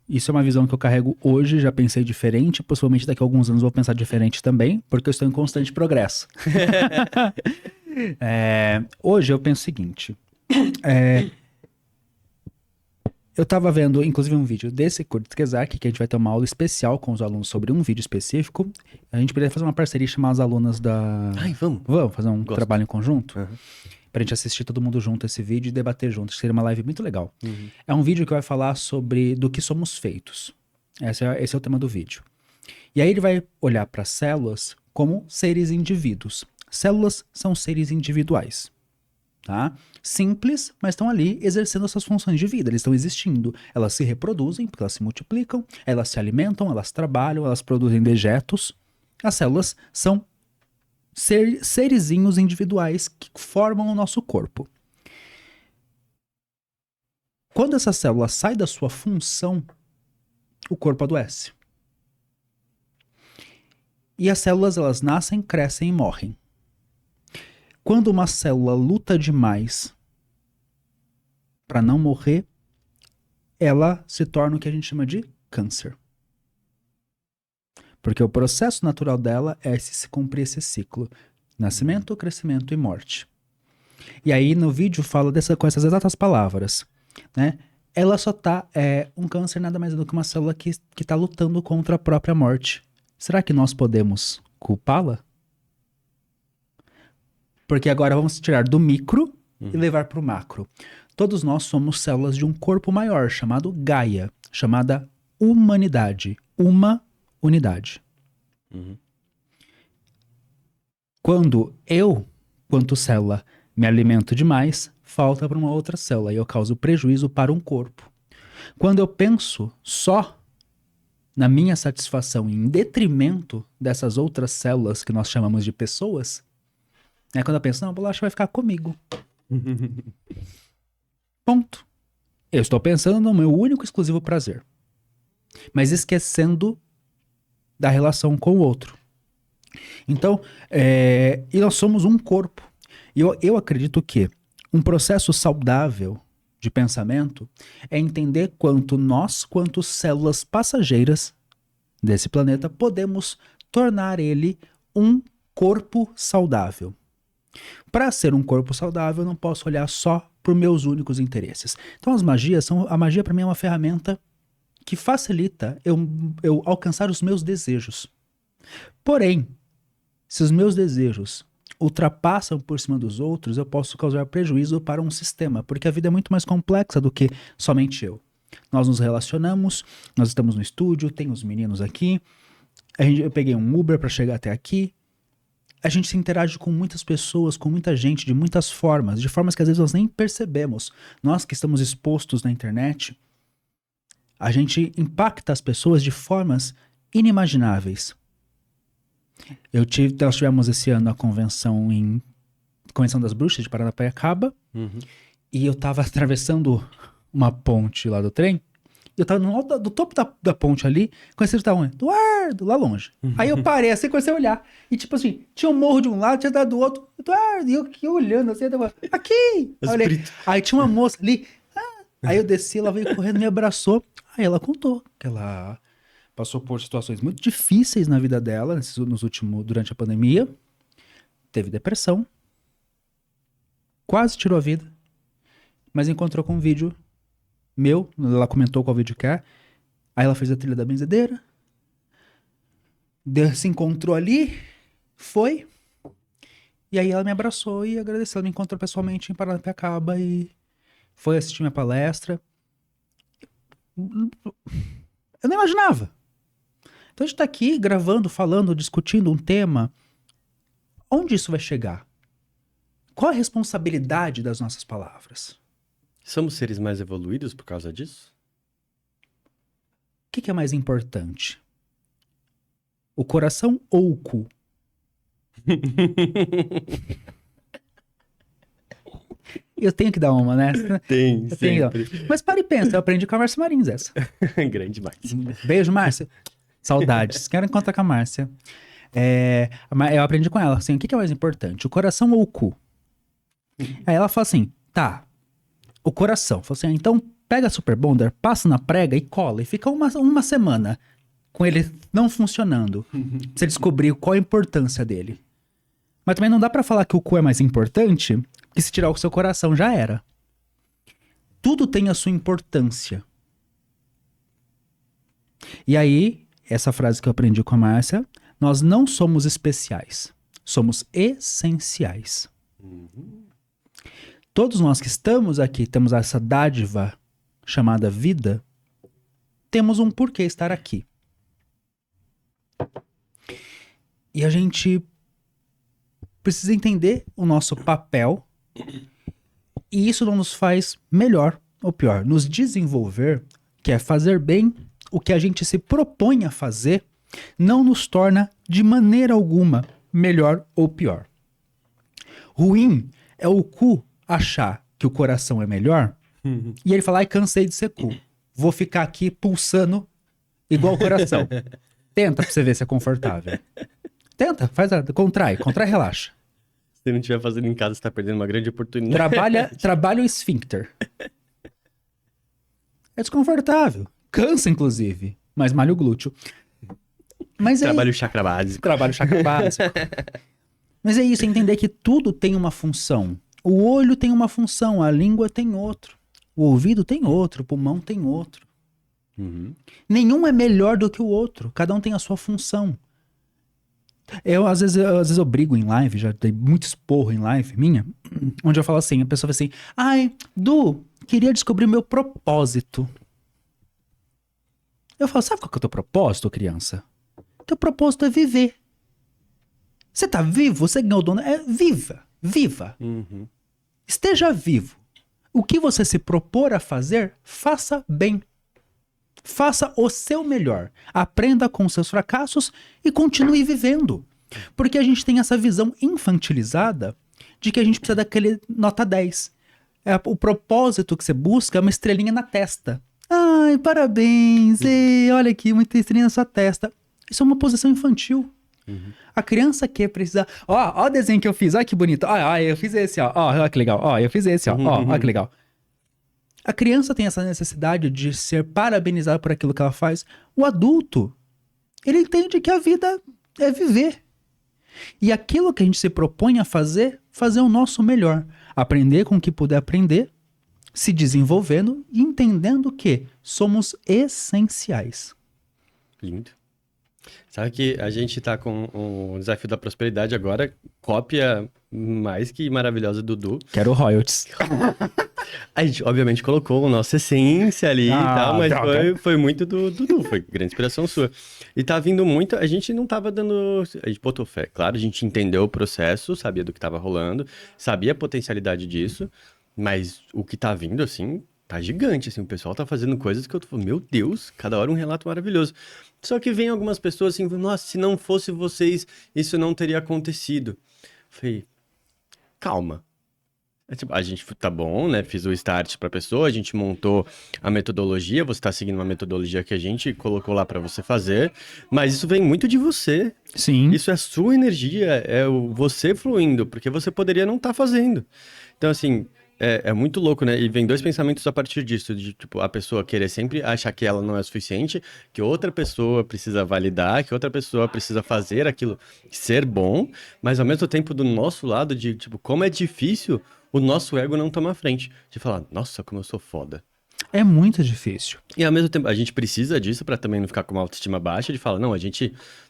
Isso é uma visão que eu carrego hoje, já pensei diferente, possivelmente daqui a alguns anos vou pensar diferente também, porque eu estou em constante progresso. Hoje eu penso o seguinte, eu estava vendo, inclusive, um vídeo desse Kurzgesagt, que a gente vai ter uma aula especial com os alunos sobre um vídeo específico. A gente poderia fazer uma parceria e chamar as alunas da... Ai, vamos. Vamos fazer um trabalho em conjunto? Pra gente assistir todo mundo junto esse vídeo e debater junto. Seria uma live muito legal. É um vídeo que vai falar sobre do que somos feitos. Esse é o tema do vídeo. E aí ele vai olhar para células como seres indivíduos. Células são seres individuais. tá? Simples, mas estão ali exercendo as suas funções de vida, eles estão existindo. Elas se reproduzem, porque elas se multiplicam, elas se alimentam, elas trabalham, elas produzem dejetos. As células são serizinhos individuais que formam o nosso corpo. Quando essa célula sai da sua função, o corpo adoece. E as células, elas nascem, crescem e morrem. Quando uma célula luta demais para não morrer, ela se torna o que a gente chama de câncer. Porque o processo natural dela é se cumprir esse ciclo. Nascimento, crescimento e morte. E aí no vídeo fala com essas exatas palavras, né? Ela só tá... um câncer nada mais é do que uma célula que tá lutando contra a própria morte. Será que nós podemos culpá-la? Porque agora vamos tirar do micro e levar para o macro. Todos nós somos células de um corpo maior, chamado Gaia, chamada humanidade. Uma unidade. Quando eu, quanto célula, me alimento demais, falta para uma outra célula e eu causo prejuízo para um corpo. Quando eu penso só na minha satisfação em detrimento dessas outras células que nós chamamos de pessoas, quando eu penso, não, a bolacha vai ficar comigo. Ponto. Eu estou pensando no meu único e exclusivo prazer. Mas esquecendo da relação com o outro. Então, e nós somos um corpo. E eu acredito que um processo saudável de pensamento é entender quanto nós, quanto células passageiras desse planeta, podemos tornar ele um corpo saudável. Para ser um corpo saudável, eu não posso olhar só para os meus únicos interesses. Então a magia para mim é uma ferramenta que facilita eu alcançar os meus desejos. Porém, se os meus desejos ultrapassam por cima dos outros, eu posso causar prejuízo para um sistema, porque a vida é muito mais complexa do que somente eu. Nós nos relacionamos, nós estamos no estúdio, tem os meninos aqui, eu peguei um Uber para chegar até aqui. A gente se interage com muitas pessoas, com muita gente, de muitas formas, de formas que às vezes nós nem percebemos. Nós que estamos expostos na internet, a gente impacta as pessoas de formas inimagináveis. Nós tivemos esse ano a Convenção das Bruxas de Paranapiacaba, e eu tava atravessando uma ponte lá do trem, e eu tava no alto do topo da ponte ali, conheci o tamanho, Eduardo, lá longe. Aí eu parei assim, comecei a olhar, e tipo assim, tinha um morro de um lado, tinha dado do outro, Eduardo, e eu aqui olhando assim, aqui! Aí, aí tinha uma moça ali, aí eu desci, ela veio correndo, me abraçou, aí ela contou que ela passou por situações muito difíceis na vida dela, durante a pandemia, teve depressão, quase tirou a vida, mas encontrou com um vídeo meu, ela comentou qual vídeo que é, aí ela fez a trilha da benzedeira, se encontrou ali, foi, e aí ela me abraçou e agradeceu, ela me encontrou pessoalmente em Paranapiacaba e foi assistir minha palestra. Eu não imaginava. Então a gente tá aqui gravando, falando, discutindo um tema. Onde isso vai chegar? Qual a responsabilidade das nossas palavras? Somos seres mais evoluídos por causa disso? O que é mais importante? O coração ou o cu? Eu tenho que dar uma, né? Tem, sempre. Mas para e pensa, eu aprendi com a Márcia Marins essa. Grande demais. Beijo, Márcia. Saudades. Quero encontrar com a Márcia. Eu aprendi com ela, assim, o que é mais importante? O coração ou o cu? Aí ela fala assim, tá, o coração. Fala assim, então pega Super Bonder, passa na prega e cola. E fica uma semana com ele não funcionando. Pra você descobrir qual a importância dele. Mas também não dá pra falar que o cu é mais importante, que se tirar o seu coração já era. Tudo tem a sua importância. E aí, essa frase que eu aprendi com a Márcia, nós não somos especiais, somos essenciais. Todos nós que estamos aqui, temos essa dádiva chamada vida, temos um porquê estar aqui. E a gente precisa entender o nosso papel E isso não nos faz melhor ou pior. Nos desenvolver, que é fazer bem o que a gente se propõe a fazer, não nos torna de maneira alguma melhor ou pior. Ruim é o cu achar que o coração é melhor e ele falar, ai, cansei de ser cu. Vou ficar aqui pulsando igual o coração. Tenta pra você ver se é confortável. Tenta, contrai, relaxa. Se não estiver fazendo em casa, você tá perdendo uma grande oportunidade. Trabalha o esfíncter. É desconfortável. Cansa, inclusive. Mas malha o glúteo. Mas Trabalha o chakra básico. Trabalha o chakra básico. Mas é isso, entender que tudo tem uma função. O olho tem uma função, a língua tem outro. O ouvido tem outro, o pulmão tem outro. Nenhum é melhor do que o outro. Cada um tem a sua função. Às vezes eu brigo em live, já dei muito esporro em live minha, onde eu falo assim, a pessoa fala assim, ai, Du, queria descobrir meu propósito. Eu falo, sabe qual que é o teu propósito, criança? Teu propósito é viver. Você tá vivo? Você ganhou o dono? Viva. Esteja vivo. O que você se propor a fazer, faça bem. Faça o seu melhor. Aprenda com seus fracassos e continue vivendo. Porque a gente tem essa visão infantilizada de que a gente precisa daquele nota 10. O propósito que você busca é uma estrelinha na testa. Ai, parabéns. Olha aqui, uma estrelinha na sua testa. Isso é uma posição infantil. A criança quer precisar... Ó o desenho que eu fiz. Olha que bonito. Ó, eu fiz esse, ó. Ó, que legal. Ó, eu fiz esse, ó. Ó, que legal. A criança tem essa necessidade de ser parabenizada por aquilo que ela faz. O adulto, ele entende que a vida é viver. E aquilo que a gente se propõe a fazer o nosso melhor. Aprender com o que puder aprender, se desenvolvendo e entendendo que somos essenciais. Lindo. Sabe que a gente tá com o desafio da prosperidade agora, cópia mais que maravilhosa do Dudu. Quero royalties. A gente, obviamente, colocou a nossa essência ali e tal, mas foi muito do Dudu, foi grande inspiração sua. E tá vindo muito, a gente não tava dando... A gente botou fé, claro, a gente entendeu o processo, sabia do que tava rolando, sabia a potencialidade disso, mas o que tá vindo, assim, tá gigante, assim, o pessoal tá fazendo coisas que eu tô falando, meu Deus, cada hora um relato maravilhoso. Só que vem algumas pessoas assim, nossa, se não fosse vocês, isso não teria acontecido. Falei, calma. Tipo, a gente tá bom, né? Fiz o start pra pessoa, a gente montou a metodologia, você tá seguindo uma metodologia que a gente colocou lá pra você fazer, mas isso vem muito de você. Sim. Isso é a sua energia, é você fluindo, porque você poderia não estar fazendo. Então, assim, é muito louco, né? E vem dois pensamentos a partir disso, de, tipo, a pessoa querer sempre achar que ela não é suficiente, que outra pessoa precisa validar, que outra pessoa precisa fazer aquilo ser bom, mas ao mesmo tempo do nosso lado, de, tipo, como é difícil o nosso ego não tomar frente, de falar, nossa, como eu sou foda. É muito difícil. E ao mesmo tempo, a gente precisa disso pra também não ficar com uma autoestima baixa, de falar, não,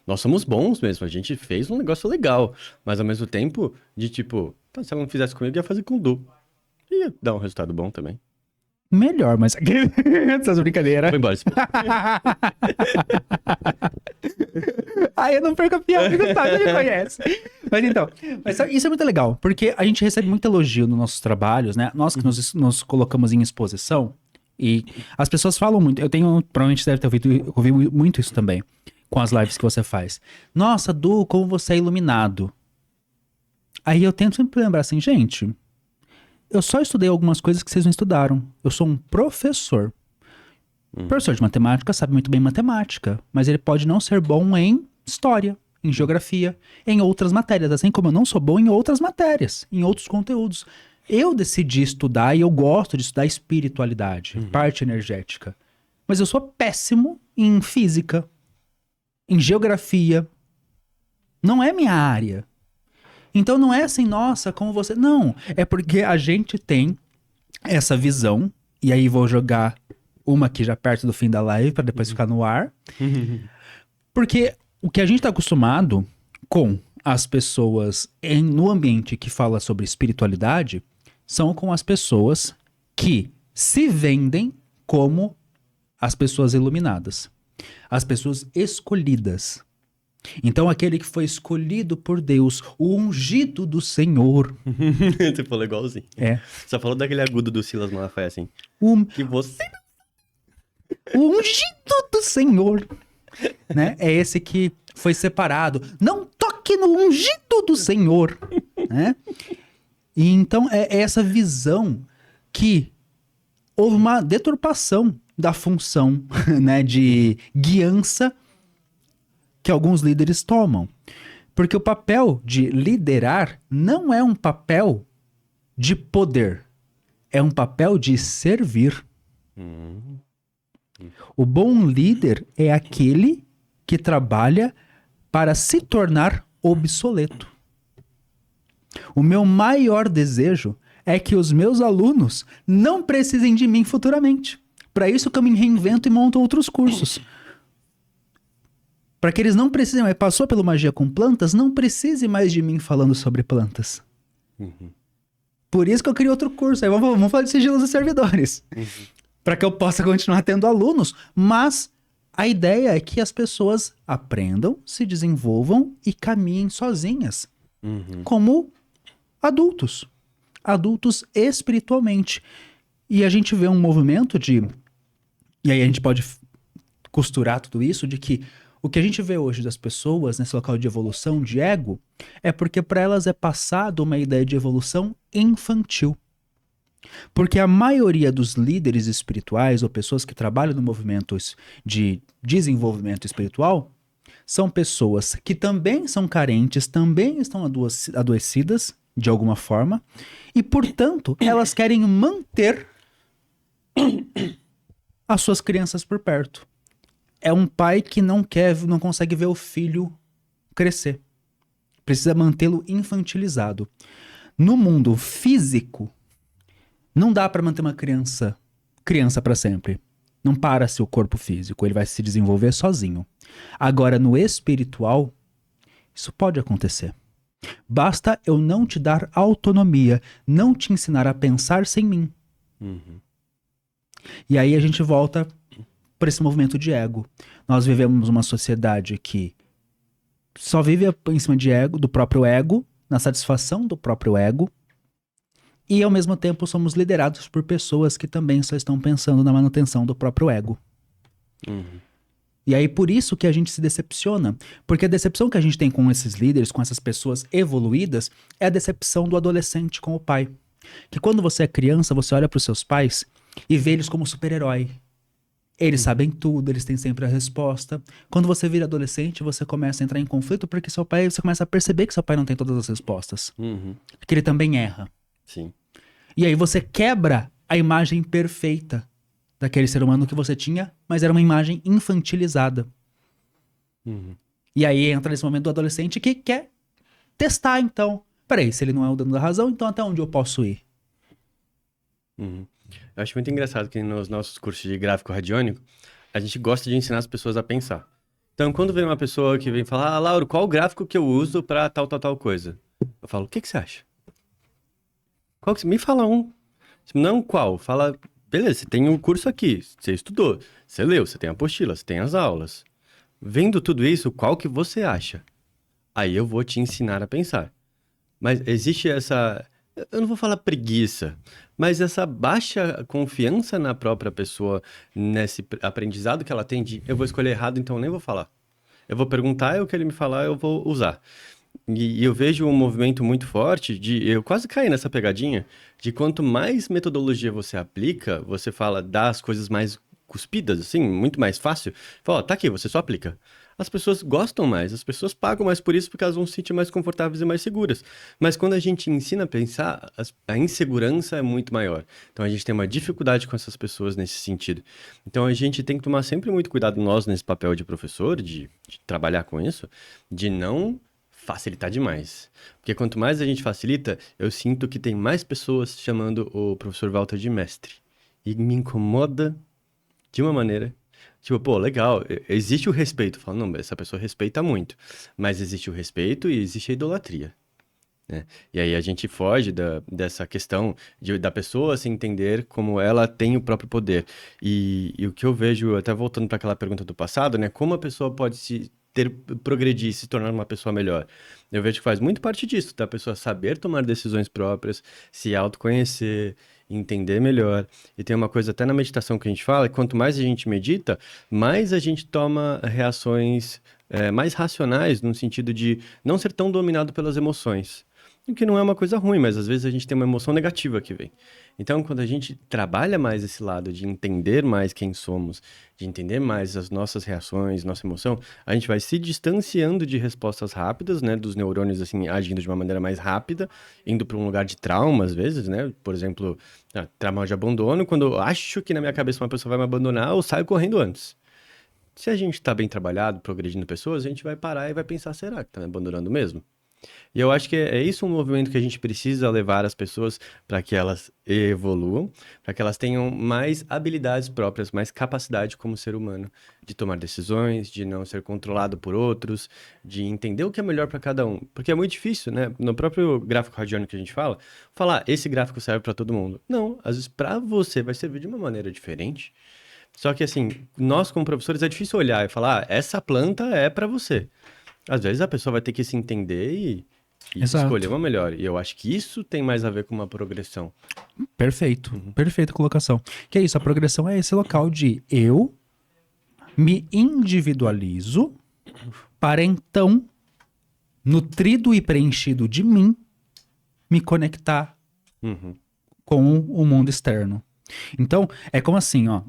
nós somos bons mesmo, a gente fez um negócio legal, mas ao mesmo tempo, de tipo, se ela não fizesse comigo, ia fazer com o Du. Ia dar um resultado bom também. Melhor, mas... Essas brincadeiras. Foi embora. Eu não perco a piada, Gustavo, você me conhece. Mas então, isso é muito legal, porque a gente recebe muito elogio nos nossos trabalhos, né? Nós que nos colocamos em exposição, e as pessoas falam muito, provavelmente deve ter ouvido muito isso também, com as lives que você faz. Nossa, Du, como você é iluminado. Aí eu tento sempre lembrar assim, gente, eu só estudei algumas coisas que vocês não estudaram. Eu sou um professor. Professor de matemática sabe muito bem matemática, mas ele pode não ser bom em história, em geografia, em outras matérias, assim como eu não sou bom em outras matérias, em outros conteúdos. Eu decidi estudar e eu gosto de estudar espiritualidade, parte energética. Mas eu sou péssimo em física, em geografia. Não é minha área. Então não é assim, nossa, como você... Não, é porque a gente tem essa visão, e aí vou jogar uma aqui já perto do fim da live, para depois ficar no ar. Porque o que a gente tá acostumado com as pessoas no ambiente que fala sobre espiritualidade são com as pessoas que se vendem como as pessoas iluminadas. As pessoas escolhidas. Então, aquele que foi escolhido por Deus, o ungido do Senhor, Você falou igualzinho. é Só falou daquele agudo do Silas Malafaia, assim. o, Que você... o ungido do Senhor, né? É esse que foi separado. Não toque no ungido do Senhor, né? E então, é essa visão que houve uma deturpação da função, né, de guiança que alguns líderes tomam. Porque o papel de liderar não é um papel de poder, é um papel de servir. O bom líder é aquele que trabalha para se tornar obsoleto. O meu maior desejo é que os meus alunos não precisem de mim futuramente. Para isso que eu me reinvento e monto outros cursos. Para que eles não precisem, passou pelo Magia com Plantas, não precise mais de mim falando sobre plantas. Por isso que eu criei outro curso. Aí vamos falar de sigilos dos servidores. Para que eu possa continuar tendo alunos. Mas a ideia é que as pessoas aprendam, se desenvolvam e caminhem sozinhas. Como adultos. Adultos espiritualmente. E a gente vê um movimento de... E aí a gente pode costurar tudo isso de que o que a gente vê hoje das pessoas nesse local de evolução, de ego, é porque para elas é passado uma ideia de evolução infantil. Porque a maioria dos líderes espirituais ou pessoas que trabalham no movimento de desenvolvimento espiritual são pessoas que também são carentes, também estão adoecidas de alguma forma e, portanto, elas querem manter as suas crianças por perto. É um pai que não consegue ver o filho crescer. Precisa mantê-lo infantilizado. No mundo físico, não dá para manter uma criança para sempre. Não para-se o corpo físico, ele vai se desenvolver sozinho. Agora, no espiritual, isso pode acontecer. Basta eu não te dar autonomia, não te ensinar a pensar sem mim. E aí a gente volta para esse movimento de ego. Nós vivemos uma sociedade que só vive em cima de ego, do próprio ego, na satisfação do próprio ego, e ao mesmo tempo somos liderados por pessoas que também só estão pensando na manutenção do próprio ego. E aí por isso que a gente se decepciona, porque a decepção que a gente tem com esses líderes, com essas pessoas evoluídas, é a decepção do adolescente com o pai. Que quando você é criança, você olha para os seus pais e vê eles como super-herói. Eles sabem tudo, eles têm sempre a resposta. Quando você vira adolescente, você começa a entrar em conflito porque você começa a perceber que seu pai não tem todas as respostas. Porque ele também erra. Sim. E aí você quebra a imagem perfeita daquele ser humano que você tinha, mas era uma imagem infantilizada. E aí entra nesse momento do adolescente que quer testar, então. Peraí, se ele não é o dono da razão, então até onde eu posso ir? Eu acho muito engraçado que nos nossos cursos de gráfico radiônico, a gente gosta de ensinar as pessoas a pensar. Então, quando vem uma pessoa que vem falar, Lauro, qual o gráfico que eu uso pra tal coisa? Eu falo, o que você acha? Me fala um. Não qual, fala, beleza, você tem um curso aqui, você estudou, você leu, você tem a apostila, você tem as aulas. Vendo tudo isso, qual que você acha? Aí eu vou te ensinar a pensar. Mas existe essa, eu não vou falar preguiça, mas essa baixa confiança na própria pessoa, nesse aprendizado que ela tem de eu vou escolher errado, então eu nem vou falar. Eu vou perguntar, e o que ele me falar eu vou usar. E eu vejo um movimento muito forte de... Eu quase caí nessa pegadinha de quanto mais metodologia você aplica, você fala das coisas mais cuspidas, assim, muito mais fácil. Fala, ó, tá aqui, você só aplica. As pessoas gostam mais, as pessoas pagam mais por isso porque elas vão se sentir mais confortáveis e mais seguras. Mas quando a gente ensina a pensar, a insegurança é muito maior. Então a gente tem uma dificuldade com essas pessoas nesse sentido. Então a gente tem que tomar sempre muito cuidado nós nesse papel de professor, de trabalhar com isso, de não facilitar demais. Porque quanto mais a gente facilita, eu sinto que tem mais pessoas chamando o professor Walter de mestre. E me incomoda de uma maneira... Tipo, pô, legal, existe o respeito. Eu falo, não, essa pessoa respeita muito. Mas existe o respeito e existe a idolatria, né? E aí a gente foge dessa questão da pessoa se entender como ela tem o próprio poder. E o que eu vejo, até voltando para aquela pergunta do passado, né? Como a pessoa pode se progredir, se tornar uma pessoa melhor? Eu vejo que faz muito parte disso, da pessoa saber tomar decisões próprias, se autoconhecer, entender melhor. E tem uma coisa até na meditação que a gente fala, que quanto mais a gente medita, mais a gente toma reações mais racionais, no sentido de não ser tão dominado pelas emoções. O que não é uma coisa ruim, mas às vezes a gente tem uma emoção negativa que vem. Então, quando a gente trabalha mais esse lado de entender mais quem somos, de entender mais as nossas reações, nossa emoção, a gente vai se distanciando de respostas rápidas, né, dos neurônios assim agindo de uma maneira mais rápida, indo para um lugar de trauma às vezes, né? Por exemplo, trauma de abandono, quando eu acho que na minha cabeça uma pessoa vai me abandonar, eu saio correndo antes. Se a gente está bem trabalhado, progredindo pessoas, a gente vai parar e vai pensar, será que está me abandonando mesmo? E eu acho que é isso um movimento que a gente precisa levar as pessoas para que elas evoluam, para que elas tenham mais habilidades próprias, mais capacidade como ser humano de tomar decisões, de não ser controlado por outros, de entender o que é melhor para cada um. Porque é muito difícil, né? No próprio gráfico radiônico que a gente fala, falar esse gráfico serve para todo mundo. Não, às vezes para você vai servir de uma maneira diferente. Só que assim, nós como professores é difícil olhar e falar, essa planta é para você. Às vezes a pessoa vai ter que se entender e escolher uma melhor. E eu acho que isso tem mais a ver com uma progressão. Perfeito. Perfeita colocação. Que é isso, a progressão é esse local de eu me individualizo para então, nutrido e preenchido de mim, me conectar com o mundo externo. Então, é como assim, ó.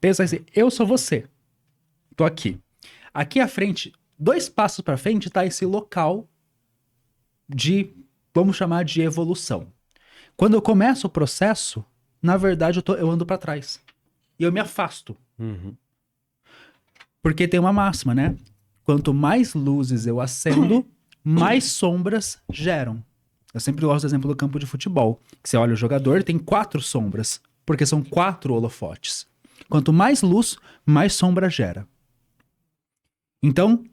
Pensa assim, eu sou você. Tô aqui. Aqui à frente, 2 passos para frente, tá esse local de, vamos chamar de evolução. Quando eu começo o processo, na verdade eu ando para trás. E eu me afasto. Porque tem uma máxima, né? Quanto mais luzes eu acendo, mais sombras geram. Eu sempre gosto do exemplo do campo de futebol. Que você olha o jogador, tem 4 sombras. Porque são 4 holofotes. Quanto mais luz, mais sombra gera. Então,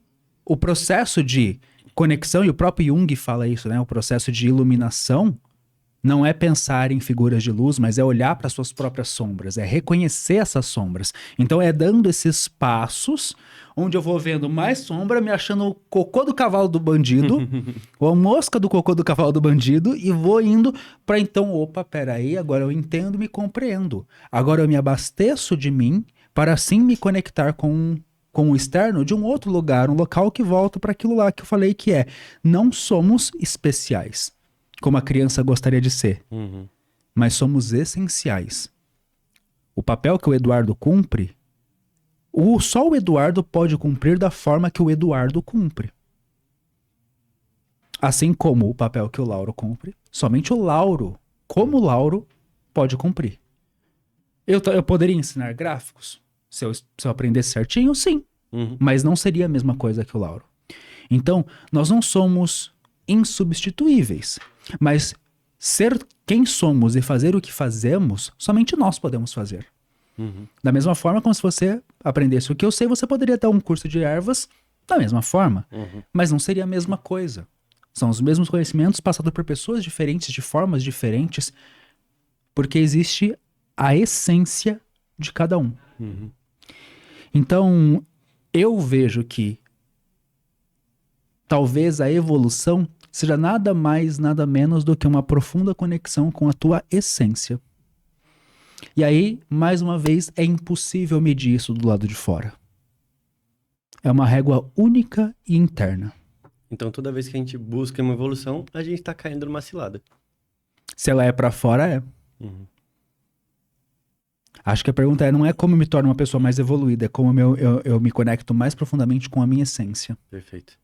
o processo de conexão, e o próprio Jung fala isso, né? O processo de iluminação não é pensar em figuras de luz, mas é olhar para suas próprias sombras, é reconhecer essas sombras. Então é dando esses passos, onde eu vou vendo mais sombra, me achando o cocô do cavalo do bandido, ou a mosca do cocô do cavalo do bandido, e vou indo para então, opa, peraí, agora eu entendo e me compreendo. Agora eu me abasteço de mim, para assim me conectar com o externo de um outro lugar, um local que volta para aquilo lá que eu falei que é, não somos especiais, como a criança gostaria de ser, mas somos essenciais. O papel que o Eduardo cumpre, só o Eduardo pode cumprir da forma que o Eduardo cumpre. Assim como o papel que o Lauro cumpre, somente o Lauro, como o Lauro, pode cumprir. Eu poderia ensinar gráficos? Se eu aprendesse certinho, sim. Mas não seria a mesma coisa que o Lauro. Então, nós não somos insubstituíveis. Mas ser quem somos e fazer o que fazemos, somente nós podemos fazer. Da mesma forma, como se você aprendesse o que eu sei, você poderia dar um curso de ervas da mesma forma. Mas não seria a mesma coisa. São os mesmos conhecimentos passados por pessoas diferentes, de formas diferentes, porque existe a essência de cada um. Então, eu vejo que talvez a evolução seja nada mais, nada menos do que uma profunda conexão com a tua essência. E aí, mais uma vez, é impossível medir isso do lado de fora. É uma régua única e interna. Então, toda vez que a gente busca uma evolução, a gente tá caindo numa cilada. Se ela é pra fora, é. Acho que a pergunta não é como eu me torno uma pessoa mais evoluída, é como eu me conecto mais profundamente com a minha essência. Perfeito.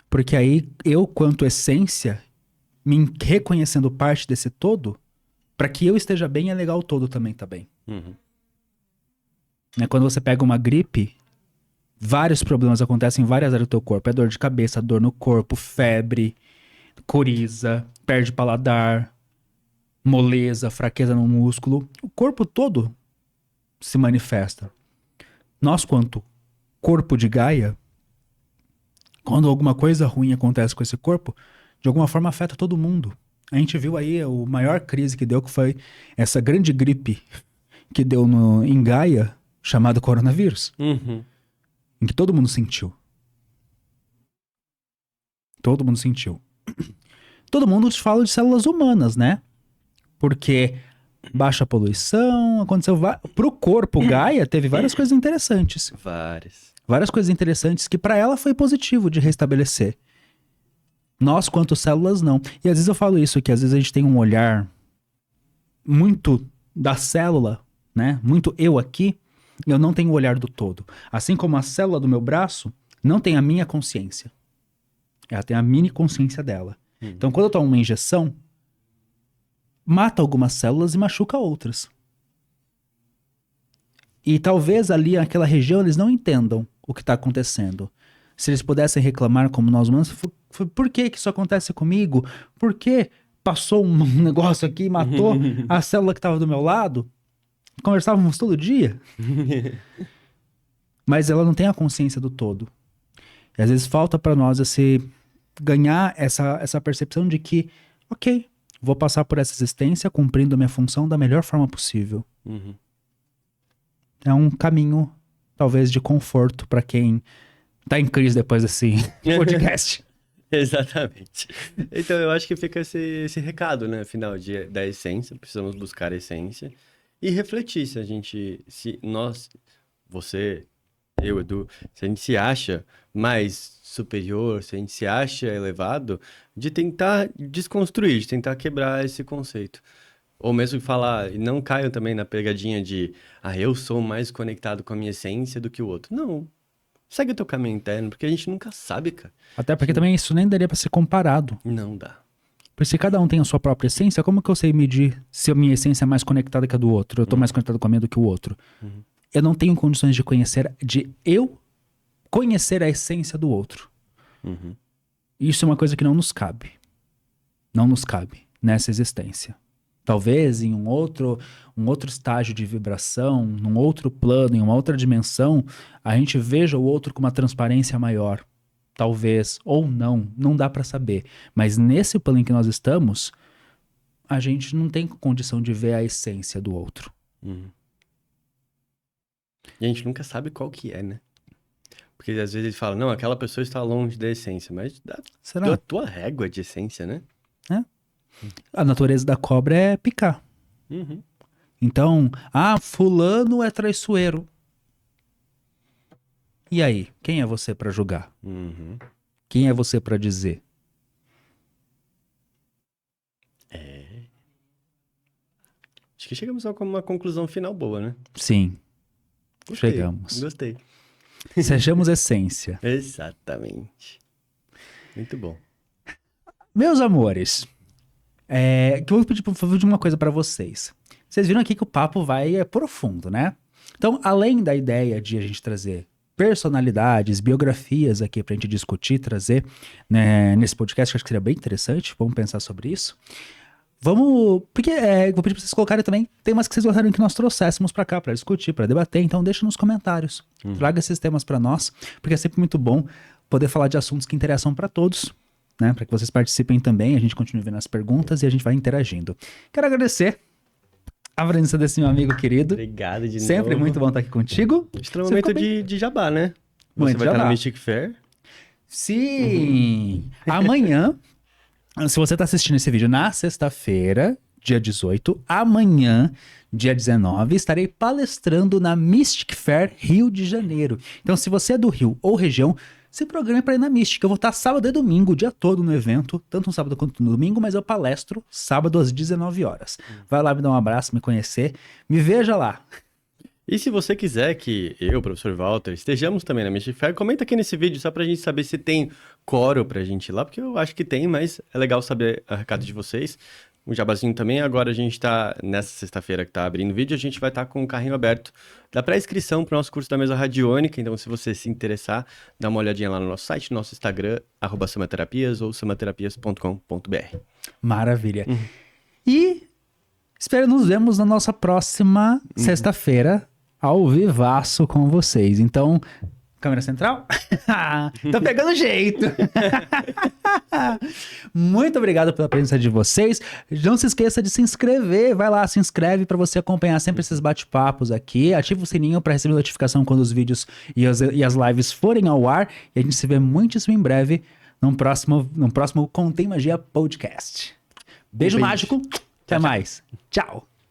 Porque aí, eu, quanto essência, me reconhecendo parte desse todo, para que eu esteja bem, é legal o todo também tá bem. Quando você pega uma gripe, vários problemas acontecem em várias áreas do teu corpo. É dor de cabeça, dor no corpo, febre, coriza, perde paladar, moleza, fraqueza no músculo. O corpo todo se manifesta. Nós, quanto corpo de Gaia, quando alguma coisa ruim acontece com esse corpo, de alguma forma afeta todo mundo. A gente viu aí a maior crise que deu, que foi essa grande gripe que deu em Gaia, chamado coronavírus. em que todo mundo sentiu. Todo mundo sentiu. Todo mundo te fala de células humanas, né? Porque baixa poluição, aconteceu... Pro corpo, Gaia teve várias coisas interessantes. Várias coisas interessantes que pra ela foi positivo de restabelecer. Nós, quanto células, não. E às vezes eu falo isso, que às vezes a gente tem um olhar muito da célula, né? Muito eu aqui, e eu não tenho o olhar do todo. Assim como a célula do meu braço não tem a minha consciência. Ela tem a mini consciência dela. Então, quando eu tomo uma injeção, mata algumas células e machuca outras. E talvez ali naquela região eles não entendam o que está acontecendo. Se eles pudessem reclamar como nós humanos, por que isso acontece comigo? Por que passou um negócio aqui e matou a célula que estava do meu lado? Conversávamos todo dia. Mas ela não tem a consciência do todo. E às vezes falta para nós ganhar essa percepção de que, ok, vou passar por essa existência cumprindo a minha função da melhor forma possível. É um caminho, talvez, de conforto para quem tá em crise depois desse podcast. Exatamente. Então, eu acho que fica esse recado, né? Afinal, da essência, precisamos buscar a essência e refletir se nós, você, eu, Edu, se a gente se acha mais superior, se a gente se acha elevado, de tentar desconstruir, de tentar quebrar esse conceito. Ou mesmo falar, e não caiam também na pegadinha de, eu sou mais conectado com a minha essência do que o outro. Não. Segue o teu caminho interno, porque a gente nunca sabe, cara. Até porque também isso nem daria pra ser comparado. Não dá. Porque se cada um tem a sua própria essência, como que eu sei medir se a minha essência é mais conectada que a do outro? Eu tô mais conectado com a minha do que o outro. Eu não tenho condições de eu conhecer a essência do outro. Isso é uma coisa que não nos cabe. Não nos cabe nessa existência. Talvez em um outro estágio de vibração, num outro plano, em uma outra dimensão, a gente veja o outro com uma transparência maior. Talvez, ou não dá pra saber. Mas nesse plano em que nós estamos, a gente não tem condição de ver a essência do outro. E a gente nunca sabe qual que é, né? Porque às vezes ele fala, não, aquela pessoa está longe da essência, mas da tua régua de essência, né? A natureza da cobra é picar. Então, fulano é traiçoeiro. E aí, quem é você pra julgar? Quem é você pra dizer? Acho que chegamos a uma conclusão final boa, né? Sim, Gostei, chegamos. Gostei. Sejamos essência. Exatamente. Muito bom. Meus amores, que eu vou pedir, por favor, de uma coisa pra vocês. Vocês viram aqui que o papo é profundo, né? Então, além da ideia de a gente trazer personalidades, biografias aqui pra gente discutir, trazer, né, nesse podcast, que eu acho que seria bem interessante, vamos pensar sobre isso. Porque vou pedir pra vocês colocarem também temas que vocês gostariam que nós trouxéssemos pra cá, pra discutir, pra debater, então deixa nos comentários. Traga esses temas pra nós, porque é sempre muito bom poder falar de assuntos que interessam pra todos, né, para que vocês participem também, a gente continue vendo as perguntas e a gente vai interagindo. Quero agradecer a presença desse meu amigo querido. Obrigado de novo. Sempre muito bom estar aqui contigo. Está no momento de jabá, né? Muito Você vai estar na Mystic Fair. Sim! Amanhã, se você está assistindo esse vídeo na sexta-feira, dia 18, amanhã, dia 19, estarei palestrando na Mystic Fair Rio de Janeiro. Então, se você é do Rio ou região, se programe para ir na Mystic. Eu vou estar sábado e domingo, o dia todo no evento, tanto no sábado quanto no domingo, mas eu palestro sábado às 19 horas. Vai lá me dar um abraço, me conhecer, me veja lá. E se você quiser que eu, professor Walter, estejamos também na Mystic Fair, comenta aqui nesse vídeo só pra gente saber se tem coro pra gente ir lá, porque eu acho que tem, mas é legal saber o recado de vocês. Um jabazinho também, agora a gente tá, nessa sexta-feira que tá abrindo o vídeo, a gente vai estar com o carrinho aberto da pré-inscrição pro nosso curso da mesa radiônica, então se você se interessar, dá uma olhadinha lá no nosso site, no nosso Instagram, @samaterapias ou samaterapias.com.br. Maravilha. E espero nos vemos na nossa próxima sexta-feira, ao vivaço com vocês. Então, câmera central? Tá pegando jeito. Muito obrigado pela presença de vocês. Não se esqueça de se inscrever. Vai lá, se inscreve para você acompanhar sempre esses bate-papos aqui. Ativa o sininho para receber notificação quando os vídeos e as lives forem ao ar. E a gente se vê muitíssimo em breve num próximo Contém Magia Podcast. Beijo mágico. Até mais. Tchau.